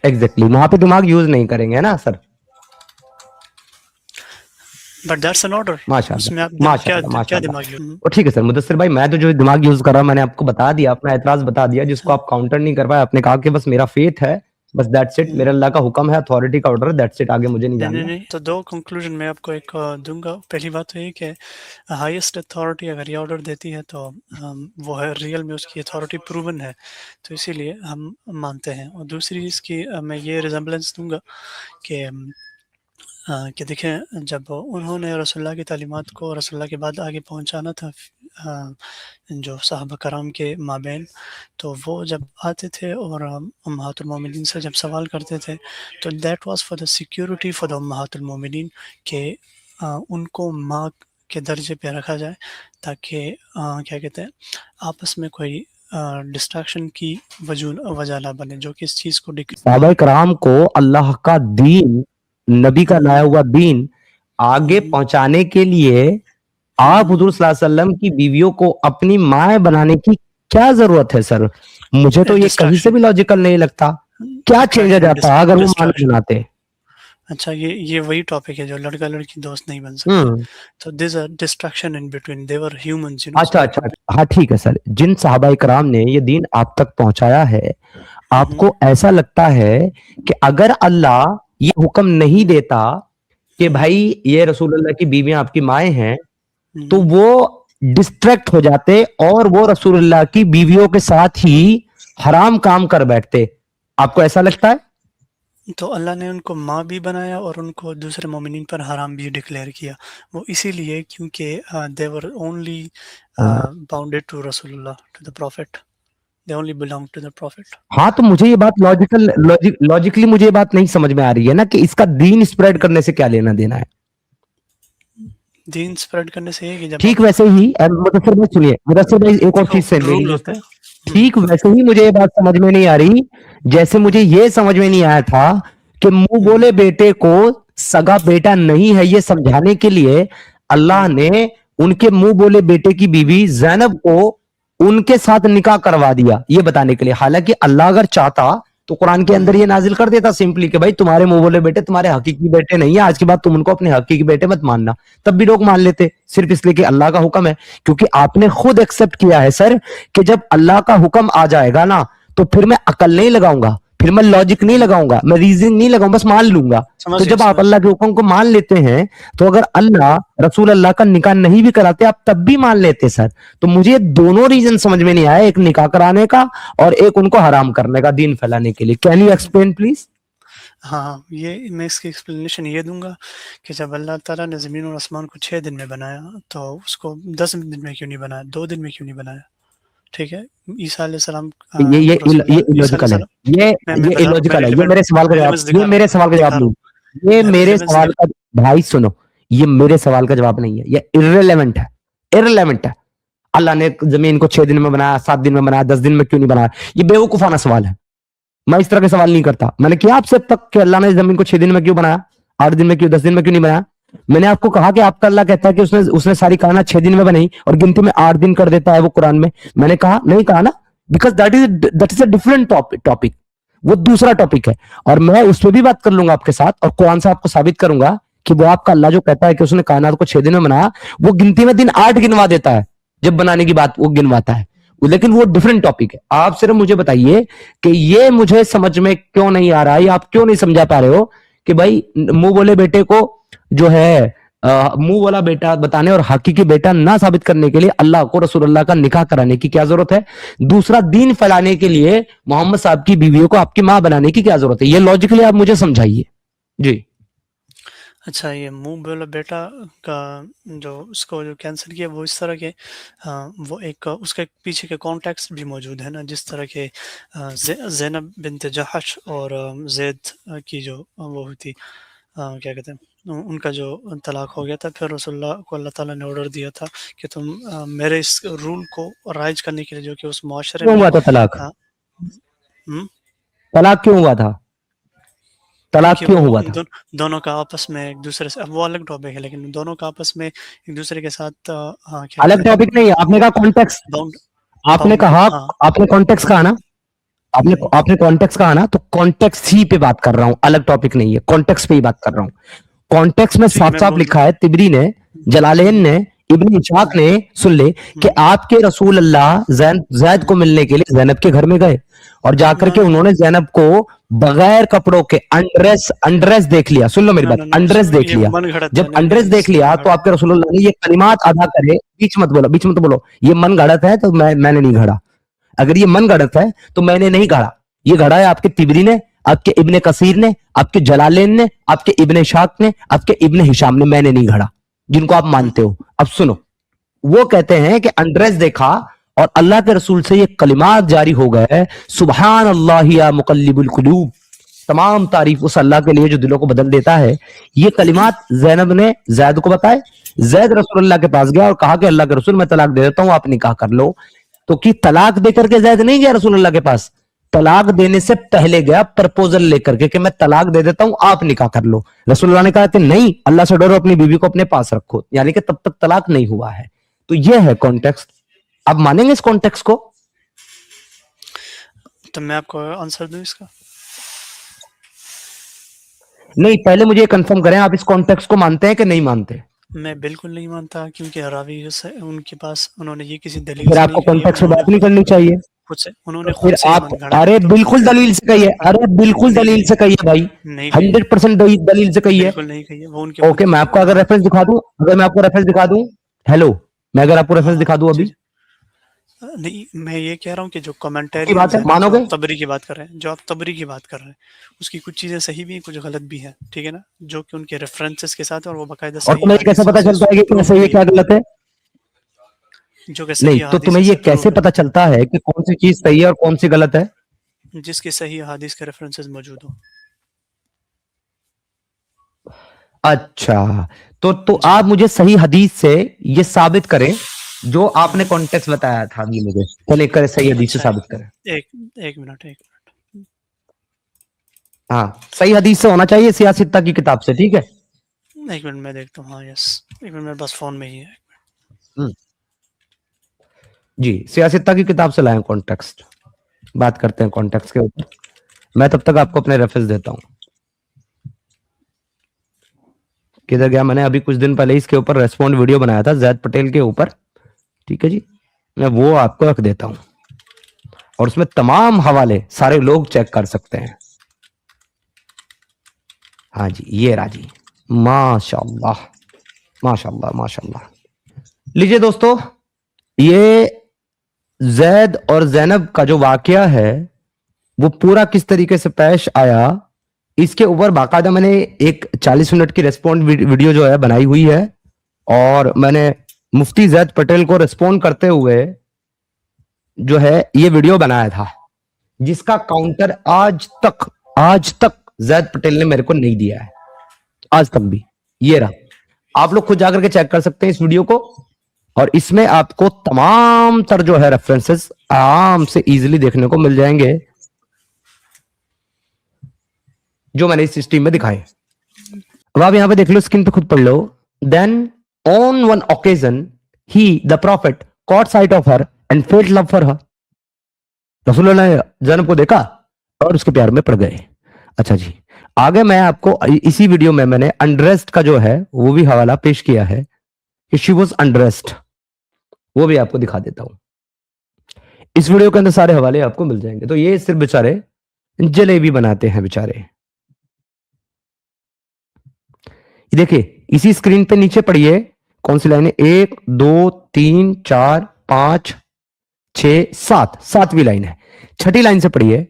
एग्जैक्टली, वहां पे दिमाग यूज नहीं करेंगे ना sir? But that's an order. उसमें आप माशाल्लाह, क्या दिमाग यूज? तो ठीक है सर मुदस्सिर भाई, मैं तो जो दिमाग यूज कर रहा हूं मैंने आपको बता दिया, अपना एतराज बता दिया, जिसको आप काउंटर नहीं कर पाए। आपने कहा कि बस मेरा फेथ है, बस दैट्स इट, मेरे अल्लाह का हुक्म है, अथॉरिटी का ऑर्डर है, दैट्स इट, आगे मुझे नहीं जानना। नहीं, तो दो कंक्लूजन मैं आपको एक दूंगा। पहली बात तो ये कि हाईएस्ट अथॉरिटी अगर ये ऑर्डर देती है तो वो है रियल में उसकी अथॉरिटी प्रूवन है, तो इसीलिए हम मानते हैं। और दूसरी इसकी मैं ये रिजेम्बलेंस दूंगा कि देखें, जब उन्होंने रसूलुल्लाह की तालीमात को रसूलुल्लाह के बाद आगे पहुंचाना था जो सहाबा कराम के माबैन, तो वो जब आते थे और उम्महातुल मोमिनीन से जब सवाल करते थे, तो that was for the security for the उम्महातुल मोमिनीन के उनको माँ के दर्जे पे रखा जाए, ताकि क्या कहते हैं, आपस में कोई डिस्ट्रैक्शन की वजह ना बने, जो कि इस चीज़ को सहाबा कराम को अल्लाह का दीन, नबी का लाया हुआ दीन आगे पहुंचाने के लिए आप हुजूर सल्लल्लाहु अलैहि वसल्लम की बीवियों को अपनी माँ बनाने की क्या जरूरत है सर? मुझे तो ये कहीं से भी लॉजिकल नहीं लगता। क्या चेंज आ जाता अगर वो माँ बनाते? अच्छा, ये वही टॉपिक है जो लड़का लड़की दोस्त नहीं बन सकते, तो this a distraction in between, they were humans, you know. अच्छा, हाँ ठीक है सर, जिन सहाबा कराम ने ये दीन आप तक पहुंचाया है, आपको ऐसा लगता है कि अगर अल्लाह ये हुक्म नहीं देता कि भाई ये रसूलुल्लाह की बीवियां आपकी माएँ हैं, तो वो डिस्ट्रैक्ट हो जाते और वो रसूलुल्लाह की बीवियों के साथ ही हराम काम कर बैठते। आपको ऐसा लगता है? तो अल्लाह ने उनको माँ भी बनाया और उनको दूसरे मोमिनीन पर हराम भी डिक्लेयर किया, वो इसीलिए क्योंकि they were only bounded to रसूलुल्लाह, to the prophet, they only belong to the prophet. हाँ, तो मुझे ये बात लॉजिकली मुझे ये बात नहीं समझ में आ रही है ना कि इसका दीन स्प्रेड करने से क्या लेना देना है। दीन स्प्रेड करने से है कि जब ठीक वैसे ही मुदस्सिर भाई सुनिए, मुदस्सिर भाई एक और चीज से रूल होता है। ठीक वैसे ही मुझे ये बात समझ में नहीं आ रही जैसे मुझे ये समझ में नहीं आया था कि मुंह बोले बेटे को सगा बेटा नहीं है, ये समझाने के लिए अल्लाह ने उनके मुंह बोले बेटे की बीवी ज़ैनब को उनके साथ निकाह करवा दिया, ये बताने के लिए। हालांकि अल्लाह अगर चाहता तो कुरान के अंदर ये नाजिल कर देता सिंपली कि भाई तुम्हारे मुंह बोले बेटे तुम्हारे हकीकी बेटे नहीं है, आज के बाद तुम उनको अपने हकीकी बेटे मत मानना। तब भी लोग मान लेते, सिर्फ इसलिए कि अल्लाह का हुक्म है। क्योंकि आपने खुद एक्सेप्ट किया है सर कि जब अल्लाह का हुक्म आ जाएगा ना तो फिर मैं अकल नहीं लगाऊंगा, फिर मैं लॉजिक नहीं लगाऊंगा, मैं रीजनिंग नहीं लगाऊंगा, बस मान लूंगा। तो जब आप अल्लाह के हुक्म को मान लेते हैं तो अगर अल्लाह रसूल अल्लाह का निकाह नहीं भी कराते आप तब भी मान लेते सर। तो मुझे दोनों रीजन समझ में नहीं आया, एक निकाह कराने का और एक उनको हराम करने का दीन फैलाने के लिए। Can you explain please? हाँ, ये मैं इसकी एक्सप्लेनेशन ये दूंगा कि जब अल्लाह ताला ने ज़मीन और आसमान को 6 दिन में बनाया तो उसको 10 दिन में क्यों नहीं बनाया, 2 दिन में क्यों नहीं बनाया? ठीक है, ईसा अलैहिस्सलाम ये इलॉजिकल है, ये इलॉजिकल है। ये मेरे सवाल का जवाब, ये मेरे सवाल का जवाब नहीं, ये मेरे सवाल का, भाई सुनो, ये मेरे सवाल का जवाब नहीं है, ये इर्रेलेवेंट है, इर्रेलेवेंट है। अल्लाह ने जमीन को 6 दिन में बनाया, 7 दिन में बनाया, 10 दिन में क्यों नहीं बनाया? ये बेवकूफाना सवाल है। मैं इस तरह के सवाल नहीं करता। मैंने किया आपसे अब तक कि अल्लाह ने जमीन को 6 दिन में क्यों बनाया, 8 दिन में क्यों, 10 दिन में क्यों नहीं बनाया? मैंने आपको कहा कि आपका अल्लाह कहता है कि उसने सारी कायनात 6 दिन में बनाई और गिनती में 8 दिन कर देता है वो कुरान में। मैंने कहा नहीं कहा ना, because that is a different topic, वो दूसरा टॉपिक है और मैं उस पर भी बात कर लूंगा आपके साथ और कुरान से आपको साबित करूंगा कि वो आपका अल्लाह जो कहता है कि उसने कायनात को 6 दिन में बनाया, वो गिनती में दिन 8 गिनवा देता है, जब बनाने की बात वो गिनवाता है, लेकिन वो डिफरेंट टॉपिक है। आप सिर्फ मुझे बताइए कि ये मुझे समझ में क्यों नहीं आ रहा है, आप क्यों नहीं समझा पा रहे हो कि भाई मुंह बोले बेटे को जो है मुंह वाला बेटा बताने और हकीकी बेटा ना साबित करने के लिए अल्लाह को रसूलुल्लाह का निकाह कराने की क्या जरूरत है? दूसरा दीन फैलाने के लिए मोहम्मद साहब की बीवियों को आपकी मां बनाने की क्या जरूरत है? ये लॉजिकली आप मुझे समझाइए जी। अच्छा, ये मुंह बोला बेटा का जो उसको जो कैंसिल किया वो इस तरह के वो एक उसके पीछे के कॉन्टेक्स्ट भी मौजूद है ना, जिस तरह के ज़ैनब बिन्त जहश और ज़ैद की जो वो हुई थी, क्या कहते हैं, उनका जो तलाक हो गया था, फिर रसूलुल्लाह को अल्लाह ताला ने ऑर्डर दिया था कि तुम मेरे इस रूल को राइज करने के लिए जो कि उस मुआशरे क्यों में हुआ था तलाक? तलाक क्यों हुआ था? तलाक क्यों हुआ था? दोनों का आपस में एक दूसरे से, अब वो अलग टॉपिक है, लेकिन दोनों का आपस में एक दूसरे के साथ क्या अलग टॉपिक नहीं है, आपने कहा कॉन्टेक्स्ट, आपने कहा आपने कॉन्टेक्स्ट कहा ना, आपने कॉन्टेक्स्ट कहा ना, तो कॉन्टेक्स्ट ही पे बात कर रहा हूं, अलग टॉपिक नहीं है, कॉन्टेक्स्ट पे ही बात कर रहा हूं। कॉन्टेक्स्ट में साफ साफ लिखा है, तिबरी ने, जलालैन ने, इब्न इशाक ने, सुन ले कि आपके रसूल अल्लाह ज़ैद को मिलने के लिए ज़ैनब के घर में गए और जाकर के उन्होंने ज़ैनब को बगैर कपड़ों के अनड्रेस देख लिया। सुन लो मेरी बात, अनड्रेस देख लिया। जब अनड्रेस देख लिया तो आपके रसूलुल्लाह ने ये कलिमात अदा करे, बीच मत बोलो, ये मन गढ़त है तो मैंने नहीं गढ़ा, अगर ये मन गढ़त है तो मैंने नहीं गढ़ा, ये गढ़ा है आपके तिबरी ने, आपके इब्ने कसीर ने, आपके जलालैन ने, आपके इब्ने इशाक ने, आपके इब्ने हिशाम ने, मैंने नहीं गढ़ा, जिनको आप मानते हो। अब सुनो, वो कहते हैं कि अनड्रेस देखा और अल्लाह के रसूल से ये कलिमात जारी हो गए, सुबहान अल्लाह या मुकल्लिबुल कुलूब, तमाम तारीफ उस अल्लाह के लिए जो दिलों को बदल देता है। ये कलिमात ज़ैनब ने ज़ैद को बताए, ज़ैद रसूलुल्लाह के पास गया और कहा कि अल्लाह के रसूल मैं तलाक दे देता हूं, आप निकाह कर लो। तो कि तलाक देकर के ज़ैद नहीं गया रसूलुल्लाह के पास, तलाक देने से पहले गया प्रपोजल लेकर के कि मैं तलाक दे देता हूं, आप निकाह कर लो। रसूलुल्लाह ने कहा कि नहीं, अल्लाह से डरो, अपनी बीवी को अपने पास रखो, यानी कि तब तक तलाक नहीं हुआ है। तो यह है कॉन्टेक्स्ट। आप मानेंगे इस कॉन्टेक्स्ट को? तो मैं आपको आंसर दूं इसका? नहीं, पहले मुझे कंफर्म करें, आप इस कॉन्टेक्स्ट को मानते हैं कि नहीं मानते? मैं बिल्कुल नहीं मानता, क्योंकि रावी से उनके पास उन्होंने ये किसी दलील फिर आपको कॉन्टेक्स्ट पे बात नहीं करनी चाहिए। उन्होंने फिर आप, अरे बिल्कुल दलील से कहिए, अरे बिल्कुल दलील से कहिए भाई, 100% दलील से कहिए। ओके, मैं आपको अगर रेफरेंस दिखा दूं, हेलो, मैं अगर आपको रेफरेंस दिखा दूं अभी, نہیں میں یہ کہہ رہا ہوں کہ جو کی کمنٹیرینز بات ہے ہیں نا، جو مانو گے آپ تبری کی بات کر رہے ہیں، جو آپ تبری کی بات کر رہے ہیں، اس کی کچھ چیزیں صحیح بھی ہیں، کچھ غلط بھی ہیں، ٹھیک ہے نا، جو کہ ان کے ریفرنسز کے ساتھ ہیں اور وہ باقاعدہ اور صحیح تمہیں یہ کیسے حدیثوں پتا سے چلتا ہے کہ کیا پروف صحیح ہے بھی کیا ہے، غلط ہے؟ جو کہ نہیں صحیح تو تمہیں حدیثوں یہ سے کیسے پروف پتا چلتا ہے کہ کون سی چیز صحیح ہے اور کون سی غلط ہے؟ ہے، جس کے صحیح حدیث کے ریفرنسز موجود ہوں. اچھا تو جی آپ مجھے صحیح حدیث سے یہ ثابت کریں جو آپ نے کانٹیکس بتایا تھا ابھی مجھے، چلے کرے صحیح حدیث سے اچھا ثابت کریں. ایک منٹ ہاں صحیح حدیث سے ہونا چاہیے، سیاستہ کی کتاب سے، ٹھیک ہے؟ ایک منٹ میں دیکھتا ہوں. ہاں یس، ایک منٹ میرے پاس فون میں ہی ہے. جی سیاستہ کی کتاب سے لائیں کانٹیکسٹ، بات کرتے ہیں کانٹیکس کے اوپر. میں تب تک آپ کو اپنے ریفرنس دیتا ہوں. کدھر گیا؟ میں نے ابھی کچھ دن پہلے اس کے اوپر ریسپونڈ ویڈیو بنایا تھا زید پٹیل کے اوپر، ٹھیک ہے جی، میں وہ آپ کو رکھ دیتا ہوں اور اس میں تمام حوالے سارے لوگ چیک کر سکتے ہیں. ہاں جی یہ رہا جی، ماشاء اللہ ماشاء اللہ ماشاء اللہ. لیجئے دوستو، یہ زید اور زینب کا جو واقعہ ہے وہ پورا کس طریقے سے پیش آیا، اس کے اوپر باقاعدہ میں نے ایک 40 منٹ کی ریسپونڈ ویڈیو جو ہے بنائی ہوئی ہے، اور میں نے مفتی زید پٹیل کو ریسپونڈ کرتے ہوئے جو ہے یہ ویڈیو بنایا تھا، جس کا کاؤنٹر آج تک زید پٹیل نے میرے کو نہیں دیا ہے، آج تک بھی. یہ رہا، آپ لوگ خود جا کر کے چیک کر سکتے ہیں اس ویڈیو کو، اور اس میں آپ کو تمام تر جو ہے ریفرنسز آرام سے ایزیلی دیکھنے کو مل جائیں گے جو میں نے اس اسٹریم میں دکھائے. اب آپ یہاں پہ دیکھ لو، اسکرین پہ خود پڑھ لو. Then on one occasion he the prophet caught sight of her and felt love for her. رسول اللہ نے زینب کو دیکھا اور اس کے پیار میں پڑ گئے. اچھا جی، آگے میں آپ کو اسی ویڈیو میں نے انڈریسٹ کا جو ہے وہ بھی حوالہ پیش کیا ہے کہ شی واز انڈریسٹ، وہ بھی آپ کو دکھا دیتا ہوں. اس ویڈیو کے اندر سارے حوالے آپ کو مل جائیں گے. تو یہ صرف بیچارے جلیبی بناتے ہیں بیچارے. دیکھیں اسی اسکرین پہ نیچے پڑھیے کون سی لائن ہے، 1 2 3 4 5 6 7، ساتویں لائن ہے. چھٹی لائن سے پڑھیے،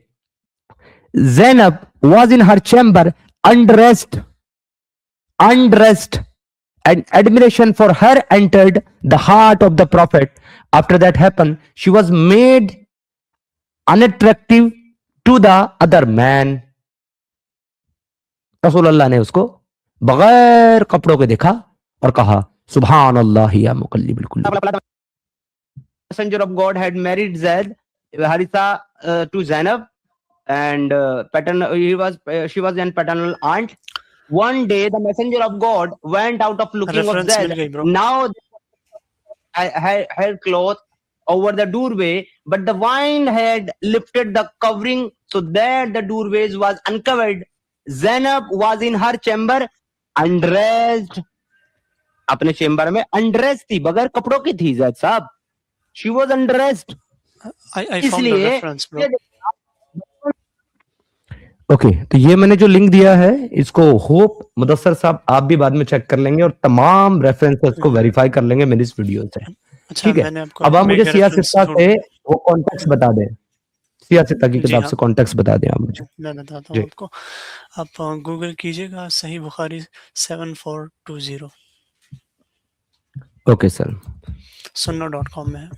Zainab was in her chamber undressed and admiration for her entered the heart of the prophet. After that happened, she was made unattractive to the other man. رسول اللہ نے اس کو بغیر کپڑوں کے دیکھا اور کہا سبحان اللہ یا مقلب القلوب. Messenger of God had married Zaid Haritha to Zainab, and she was an paternal aunt. One day the messenger of God went out of looking of reference مل Zaid. گئی برو. Now hair cloth over the doorway, but the wine had lifted the covering so that the doorways was uncovered. Zainab was in her chamber undressed. اپنے chamber میں undressed تھی، بغیر کپڑوں کی تھی زید صاحب. She was undressed. I اس found the لیے reference bro. اوکے، تو یہ میں نے جو لنک دیا ہے اس کو ہوپ مدثر صاحب آپ بھی بعد میں چیک کر لیں گے اور تمام ریفرنسز کو ویریفائی کر لیں گے میری اس ویڈیو سے. اچھا ٹھیک ہے، میں نے آپ کو اب آپ مجھے ایک سیاستہ ریفرنس سے وہ کانٹیکس بتا دیں، سیاستہ کی جی کتاب ہاں سے کانٹیکس بتا دیں آپ مجھے. میں بتاتا جی ہوں آپ کو. آپ گوگل کیجئے گا صحیح بخاری 7420 اوکے سر. sunna.com میں ہے.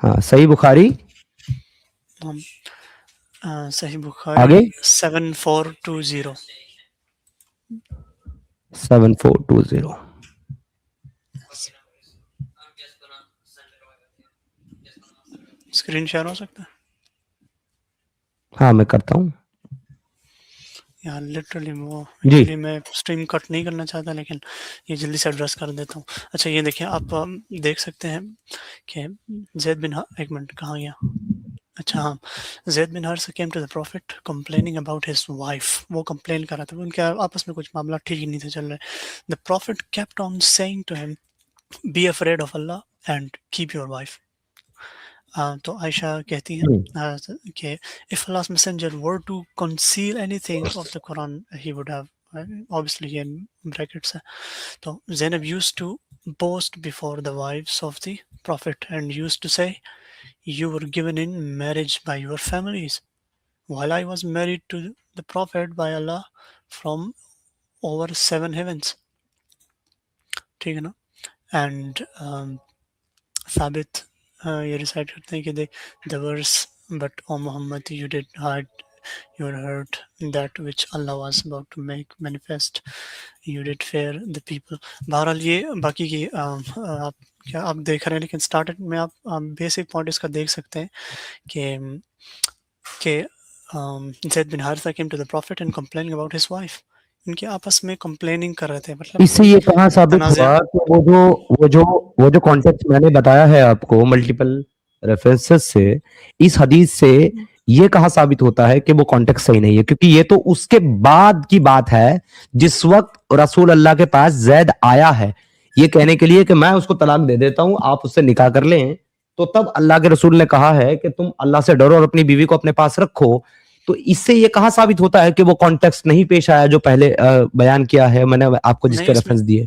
ہاں صحیح بخاری صحیح بخاری آگے 7420. 7420. اسکرین شیئر ہو سکتا ہے ہاں میں کرتا ہوں یہاں لٹرلی وہ جی. ایکچولی میں اسٹریم کٹ نہیں کرنا چاہتا لیکن یہ جلدی سے ایڈریس کر دیتا ہوں. اچھا یہ دیکھیں آپ دیکھ سکتے ہیں کہ زید بن ایک منٹ کہاں گیا. اچھا ہاں، زید بن حارثہ came to the prophet complaining about his wife. وہ کمپلین کر رہا تھا، ان کے آپس میں کچھ معاملہ ٹھیک ہی نہیں تھے چل رہے. The prophet kept on saying to him, be afraid of Allah and keep your wife. تو عائشہ کہتی ہیں کہ if Allah's messenger were to conceal anything of the Quran, he would have obviously یہ brackets ہے. تو Zainab used to boast before the wives of the Prophet and used to say, you were given in marriage by your families, while I was married to the Prophet by Allah from over 7 heavens. ٹھیک ہے نا. And ثابت یہ recite کرتے ہیں کہ the verse, but O Muhammad, you did hide your hurt, that which Allah was about to make manifest. You did fear the people. بہرحال یہ باقی کی آپ دیکھ رہے ہیں، لیکن اسٹارٹڈ میں آپ بیسک پوائنٹ اس کا دیکھ سکتے ہیں کہ زید بن حارثہ came to the Prophet and complaining about his wife. ان کے آپس میں کمپلیننگ کر رہے تھے. مطلب اس سے یہ کہاں ثابت ہوا کہ وہ جو کانٹیکسٹ میں نے بتایا ہے آپ کو ملٹیپل ریفرنسز سے، اس حدیث سے یہ کہاں ثابت ہوتا ہے کہ وہ کانٹیکسٹ صحیح نہیں ہے؟ کیونکہ یہ تو اس کے بعد کی بات ہے، جس وقت رسول اللہ کے پاس زید آیا ہے یہ کہنے کے لیے کہ میں اس کو طلاق دے دیتا ہوں، آپ اس سے نکاح کر لیں، تو تب اللہ کے رسول نے کہا ہے کہ تم اللہ سے ڈرو اور اپنی بیوی کو اپنے پاس رکھو. تو اس سے یہ کہاں ثابت ہوتا ہے کہ وہ کانٹیکسٹ نہیں پیش آیا جو پہلے بیان کیا ہے میں نے آپ کو جس کے ریفرنس دیے؟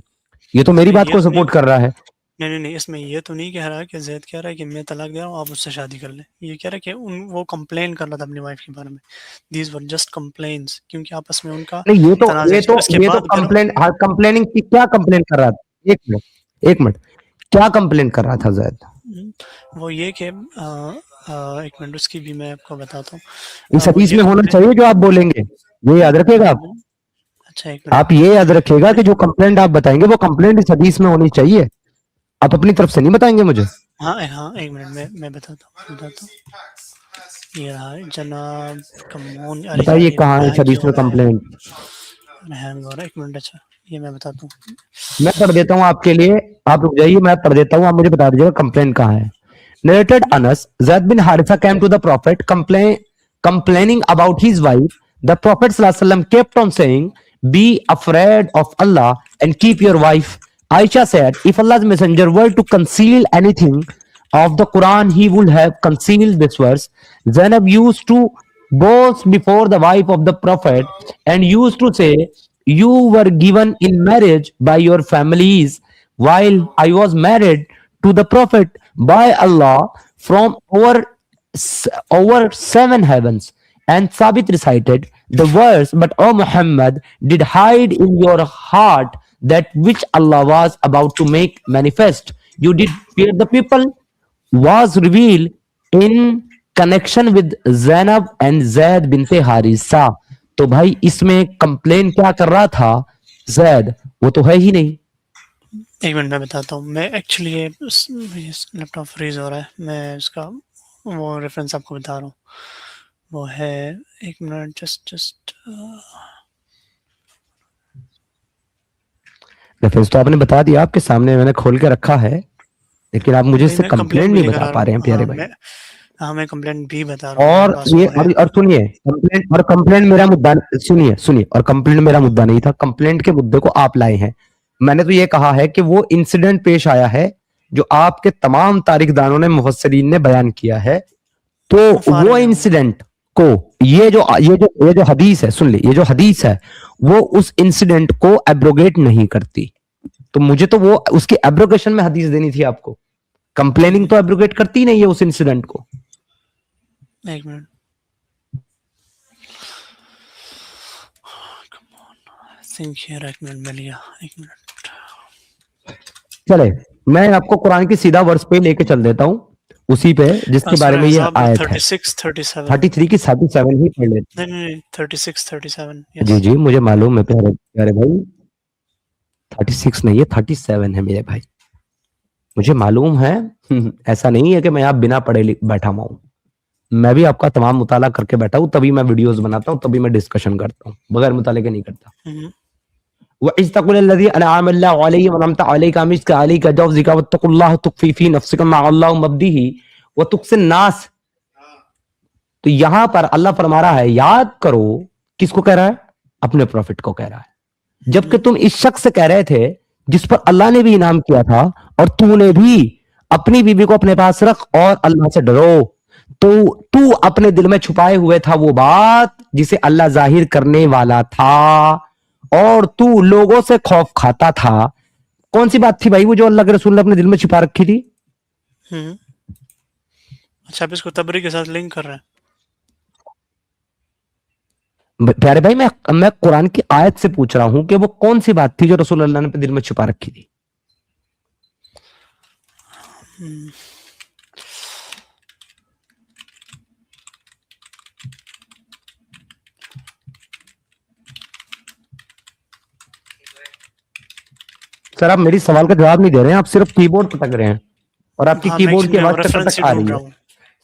یہ تو میری بات کو سپورٹ کر رہا ہے. نہیں، اس میں یہ تو نہیں کہہ رہا کہ زید کہہ رہا ہے کہ میں طلاق دے رہا ہوں، آپ اس سے شادی کر لیں. یہ کہہ رہا ہے کہ وہ کمپلین کر رہا تھا اپنی وائف کے بارے میں. دیز ور جسٹ کمپلینس، کیونکہ آپس میں ان کا نہیں، یہ تو کمپلیننگ کی کیا کمپلین کر رہا تھا؟ ایک منٹ کیا کمپلین کر رہا تھا زید؟ وہ یہ کہ ایک منٹ اس کی بھی میں آپ کو بتاتا ہوں. اس حدیث میں ہونا چاہیے جو آپ بولیں گے، یہ یاد رکھے گا آپ. اچھا آپ یہ یاد رکھے گا کہ جو کمپلینٹ آپ بتائیں گے وہ کمپلینٹ اس حدیث میں ہونی چاہیے. آپ اپنی طرف سے نہیں بتائیں گے مجھے. ہاں ایک منٹ میں بتاتا ہوں. یہ رہا جناب کمون، بتائیے کہاں ہے اس حدیث میں کمپلینٹ؟ ہینگ ہو رہا ہے. ایک منٹ. اچھا یہ میں بتاتا ہوں، میں پڑھ دیتا ہوں آپ کے لیے، آپ رک جائیے، میں پڑھ دیتا ہوں، آپ مجھے بتا دیجیے گا کمپلینٹ کہاں ہے. Narrated Anas, Zaid bin Haritha came to the Prophet complaining about his wife. The Prophet ﷺ kept on saying, be afraid of Allah and keep your wife. Aisha said, if Allah's messenger were to conceal anything of the Quran, he would have concealed this verse. Zainab used to boast before the wife of the Prophet and used to say, you were given in marriage by your families, while I was married to the Prophet by Allah from over 7 heavens. And Sabit recited the verse, but O Muhammad did hide in your heart that which Allah was about to make manifest. You did fear the people. Was revealed in connection with Zainab and Zaid bint Haritha. تو بھائی اس میں complain کیا کر رہا تھا زید؟ وہ تو ہے ہی نہیں. ایک منٹ میں بتاتا ہوں. میں ایکچولی یہ لیپ ٹاپ فریز ہو رہا ہے، میں اس کا وہ ریفرنس آپ کو بتا رہا ہوں. وہ ہے ایک منٹ جسٹ ریفرنس تو آپ نے بتا دیا، آپ کے سامنے میں نے کھول کے رکھا ہے، لیکن آپ مجھے اس سے کمپلین نہیں بتا پا رہے ہیں پیارے بھائی. ہاں میں کمپلین بھی بتا رہا ہوں. اور سنیے، کمپلینٹ میرا مدعا، سنیے، اور کمپلینٹ میرا مدعا نہیں تھا، کمپلینٹ کے مدعے کو آپ لائے ہیں. میں نے تو یہ کہا ہے کہ وہ انسیڈنٹ پیش آیا ہے جو آپ کے تمام تاریخ دانوں نے، مفسرین نے بیان کیا ہے. تو وہ انسیڈنٹ کو یہ جو حدیث ہے، سن لے، یہ جو حدیث ہے وہ اس انسیڈنٹ کو ایبروگیٹ نہیں کرتی. تو مجھے تو وہ اس کی ایبروگیشن میں حدیث دینی تھی آپ کو. کمپلیننگ تو ایبروگیٹ کرتی نہیں ہے اس انسیڈنٹ کو. ایک منٹ چلے میں آپ کو قرآن کی سیدھا ورس پہ لے کے چل دیتا ہوں، اسی پہ جس کے بارے میں یہ آیت ہے. 33 کی 37 ہی پڑھ لیتے. نہیں 36 جی مجھے معلوم ہے پیارے بھائی، 36 نہیں ہے 37 ہے میرے بھائی، مجھے معلوم ہے. ایسا نہیں ہے کہ میں آپ بنا پڑھے بیٹھا ہوا ہوں، میں بھی آپ کا تمام مطالعہ کر کے بیٹھا ہوں، تبھی میں ویڈیوز بناتا ہوں، تبھی میں ڈسکشن کرتا ہوں، بغیر مطالعے کے نہیں کرتا. وَإِذْ تَقُولُ الَّذِي أَنْعَمَ اللَّهُ عَلَيْهِ وَأَنْعَمْتَ عَلَيْكَ مِثْلَ عَلَيْكَ جَوْزِكَ وَاتَّقُوا اللَّهَ تُخْفِي فِي نَفْسِكَ مَا اللَّهُ مُبْدِيهِ وَتُخْفِي النَّاسَ. تو یہاں پر اللہ فرما رہا ہے یاد کرو، کس کو کہہ رہا ہے؟ اپنے پروفٹ کو کہہ رہا ہے. جبکہ تم اس شخص سے کہہ رہے تھے جس پر اللہ نے بھی انعام کیا تھا، اور تو نے بھی اپنی بیوی کو اپنے پاس رکھ اور اللہ سے ڈرو. تو اپنے دل میں چھپائے ہوئے تھا وہ بات جسے اللہ ظاہر کرنے والا تھا، और तू लोगों से खौफ खाता था। कौन सी बात थी भाई वो जो अल्लाह के रसूल ने अपने दिल में छिपा रखी थी? अच्छा, आप इसको तबरी के साथ लिंक कर रहे हैं? प्यारे भाई मैं कुरान की आयत से पूछ रहा हूं कि वो कौन सी बात थी जो रसूल अल्लाह ने अपने दिल में छिपा रखी थी? सर आप मेरी सवाल का जवाब नहीं दे रहे हैं, आप सिर्फ कीबोर्ड पटक रहे हैं और आपकी हाँ, कीबोर्ड की आवाज रेफरेंस टक ही आ ढूंढ रही रहा है। हूँ।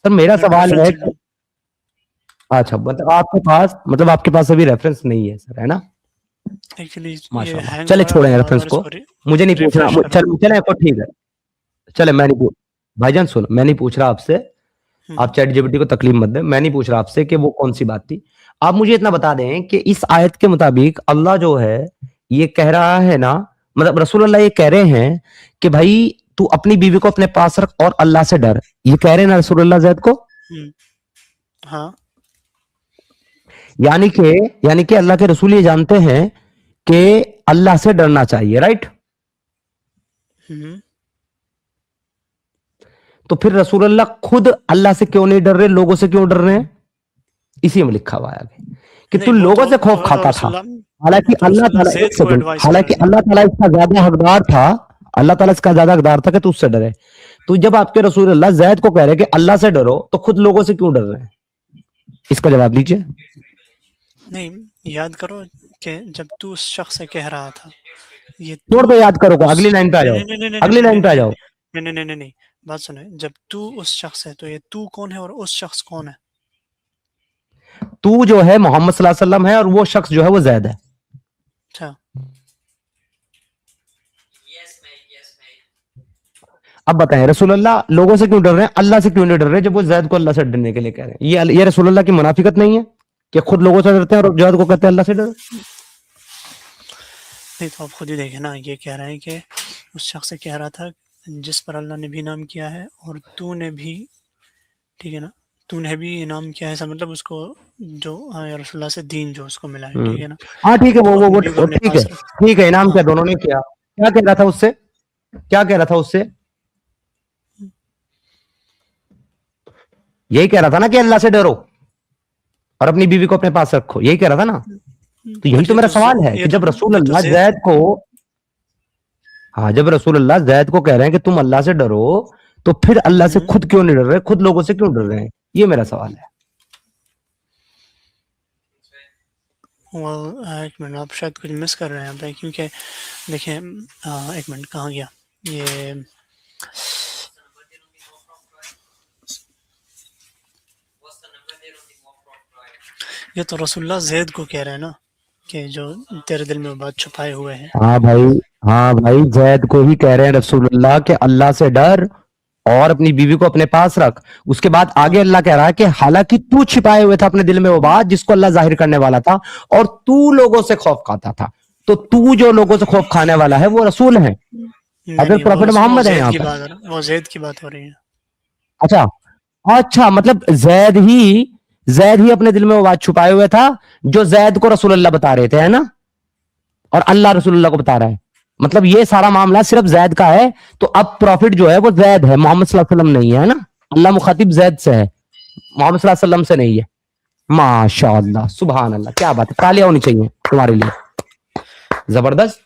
सर मेरा मैं सवाल है रेफरेंस ही कि अच्छा मतलब आपके पास अभी रेफरेंस नहीं है सर, है ना? एक्चुअली ये माशाल्लाह। हैंग चले हो रहा छोड़ें है रेफरेंस और को, इसको मुझे नहीं पूछना। रिफ्रेश करो। चले तो ठीक है, चले मैं नहीं पूछ भाईजान सुन, मैं नहीं पूछ रहा आपसे, आप चैट जीपीटी को तकलीफ मत दे। मैं नहीं पूछ रहा आपसे कि वो कौन सी बात थी। आप मुझे इतना बता दें कि इस आयत के मुताबिक अल्लाह जो है ये कह रहा है ना, मतलब रसूल अल्लाह ये कह रहे हैं कि भाई तू अपनी बीवी को अपने पास रख और अल्लाह से डर, ये कह रहे हैं ना रसूल अल्लाह ज़ैद को? हाँ, यानी कि अल्लाह के रसूल ये जानते हैं कि अल्लाह से डरना चाहिए, राइट? तो फिर रसूल अल्लाह खुद अल्लाह से क्यों नहीं डर रहे, लोगों से क्यों डर रहे हैं? इसी में लिखा हुआ है आगे कि तू लोगों से खौफ खाता था, हालांकि अल्लाह ताला एक सेकंड, हालांकि अल्लाह ताला इसका ज्यादा हकदार था, अल्लाह ताला इसका ज्यादा हकदार था कि तू उससे डरे। तो जब आपके रसूल अल्लाह ज़ैद को कह रहे हैं कि अल्लाह से डरो, तो खुद लोगों से क्यों डर रहे हैं? इसका जवाब दीजिए। नहीं, याद करो कि जब तू उस शख्स से कह रहा था, ये छोड़ दो, याद करो, अगली लाइन पे आ जाओ, अगली लाइन पे आ जाओ। नहीं, बात सुने। जब तू उस शख्स है तो ये तू कौन है और उस शख्स कौन है? तू जो है मोहम्मद सल्लल्लाहु अलैहि वसल्लम है और वो शख्स जो है वो ज़ैद है। अच्छा, अब बताएं रसूल अल्लाह लोगों से क्यों डर रहे हैं, अल्लाह से क्यों नहीं डर रहे, जब वो ज़ैद को अल्लाह से डरने के लिए कह रहे हैं? ये रसूल अल्लाह की मुनाफिकत नहीं है कि खुद लोगों से डरते हैं और ज़ैद को कहते हैं अल्लाह से डरो? नहीं तो आप खुद ही देखें ना, ये कह रहे हैं कि उस शख्स से कह रहा था जिस पर अल्लाह ने भी इनाम किया है और तूने भी, ठीक है ना, तूने भी इनाम किया है, ऐसा मतलब उसको जो रसूलुल्लाह से दीन जो उसको मिला है, ठीक है ना। हाँ ठीक है, तो वो अपनी को अपने ठीक पास है, रख। ठीक है, इनाम हाँ, क्या दोनों ने किया? क्या कह रहा था उससे, क्या कह रहा था उससे? यही कह रहा था ना कि अल्लाह से डरो और अपनी बीवी को अपने पास रखो, यही कह रहा था ना? तो यही तो मेरा सवाल है कि जब रसूल अल्लाह ज़ैद को, हाँ जब रसूल अल्लाह ज़ैद को कह रहे हैं कि तुम अल्लाह से डरो, तो फिर अल्लाह से खुद क्यों नहीं डर रहे, खुद लोगों से क्यों डर रहे हैं? ये मेरा सवाल है। एक मिनट, आप शायद कुछ मिस कर रहे हैं यहाँ पे, क्योंकि देखें, एक मिनट, कहाँ गया ये तो रसूलुल्लाह ज़ैद को कह रहे हैं ना कि जो तेरे दिल में बात छुपाए हुए हैं। हाँ भाई ज़ैद को ही कह रहे हैं रसूलुल्लाह के अल्लाह से डर और अपनी बीवी को अपने पास रख। उसके बाद आगे अल्लाह कह रहा है कि हालांकि तू छिपाए हुए था अपने दिल में वो बात जिसको अल्लाह जाहिर करने वाला था और तू लोगों से खौफ खाता था। तो तू जो लोगों से खौफ खाने वाला है वो रसूल है, अगर प्रॉफिट मोहम्मद है यहाँ पर। वो ज़ैद की बात हो रही है। अच्छा मतलब ज़ैद ही अपने दिल में वो बात छुपाए हुए था जो ज़ैद को रसूलुल्लाह बता रहे थे, है ना? और अल्लाह रसूलुल्लाह को बता रहा है, मतलब ये सारा मामला सिर्फ ज़ैद का है। तो अब प्रॉफिट जो है वो ज़ैद है, मोहम्मद सल्लल्लाहु अलैहि वसल्लम नहीं है ना? अल्लाह मुखातिब ज़ैद से है, मोहम्मद सल्लल्लाहु अलैहि वसल्लम से नहीं है। माशाअल्लाह, सुभान अल्लाह, क्या बात है, तालियां होनी चाहिए तुम्हारे लिए, जबरदस्त।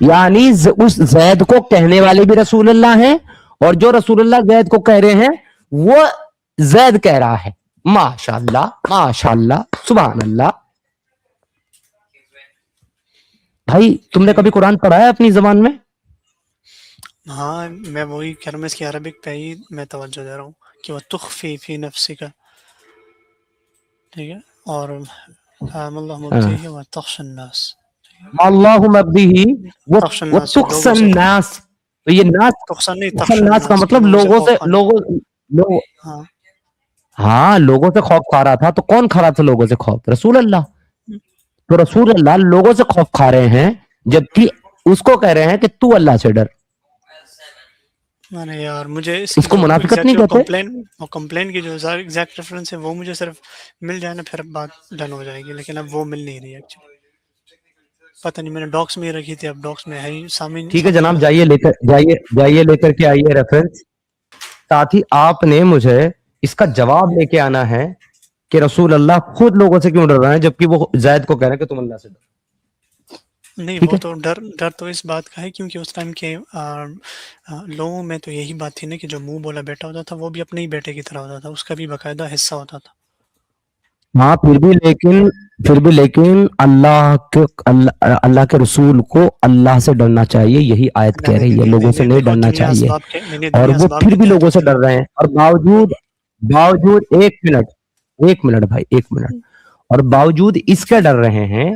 यानी उस ज़ैद को कहने वाले भी रसूलुल्लाह हैं और जो रसूलुल्लाह ज़ैद को कह रहे हैं वो ज़ैद कह रहा है। माशाअल्लाह, सुभान अल्लाह। भाई तुमने कभी कुरान पढ़ा है अपनी जबान में? हाँ, मैं वही कह रहा हूँ, इसकी अरबिक पे ही मैं तवज्जो दे रहा हूँ कि वह तुख्फी फी नफ्सिका, ठीक है, और अल्लाह मुब्दीही व तख्शन नास, अल्लाहु मब्दीही व तुख्सन नास। तो ये नास का मतलब लोगों हाँ लोगों से खौफ खा रहा था। तो कौन खा रहा था लोगों से खौफ? रसूल अल्लाह। तो रसूल अल्लाह लोगों से खौफ खा रहे हैं जबकि उसको कह रहे हैं कि तू अल्लाह से डर। अरे यार, मुझे इसको मुनाफिकत नहीं कहते? कंप्लेन की जो एग्जैक्ट रेफरेंस है वो मुझे सिर्फ मिल जाए ना, फिर बात डन हो जाएगी, लेकिन अब वो मिल नहीं रही एक्चुअली। پتہ نہیں، میں نے ڈاکس میں ہی رکھی تھی، اب ڈاکس میں ہے ہی سامنے. ٹھیک ہے جناب، جائیے لے کر کے آئیے ریفرنس. ساتھ ہی آپ نے مجھے اس کا جواب لے کے آنا ہے کہ رسول اللہ خود لوگوں سے کیوں ڈر رہے ہیں جبکہ وہ زید کو کہہ رہے ہیں کہ تم اللہ سے ڈرو. نہیں، ٹھیک وہ ہے. تو ڈر تو اس بات کا ہے کیونکہ اس ٹائم کے لوگوں میں تو یہی بات تھی نا کہ جو منہ بولا بیٹا ہوتا تھا وہ بھی اپنے ہی بیٹے کی طرح ہوتا تھا، اس کا بھی باقاعدہ حصہ ہوتا تھا. ہاں پھر بھی لیکن اللہ کے رسول کو اللہ سے ڈرنا چاہیے، یہی آیت کہہ رہی ہے، لوگوں سے نہیں ڈرنا چاہیے. اور وہ پھر بھی لوگوں سے ڈر رہے ہیں، اور باوجود ایک منٹ بھائی، ایک منٹ. اور باوجود اس کے ڈر رہے ہیں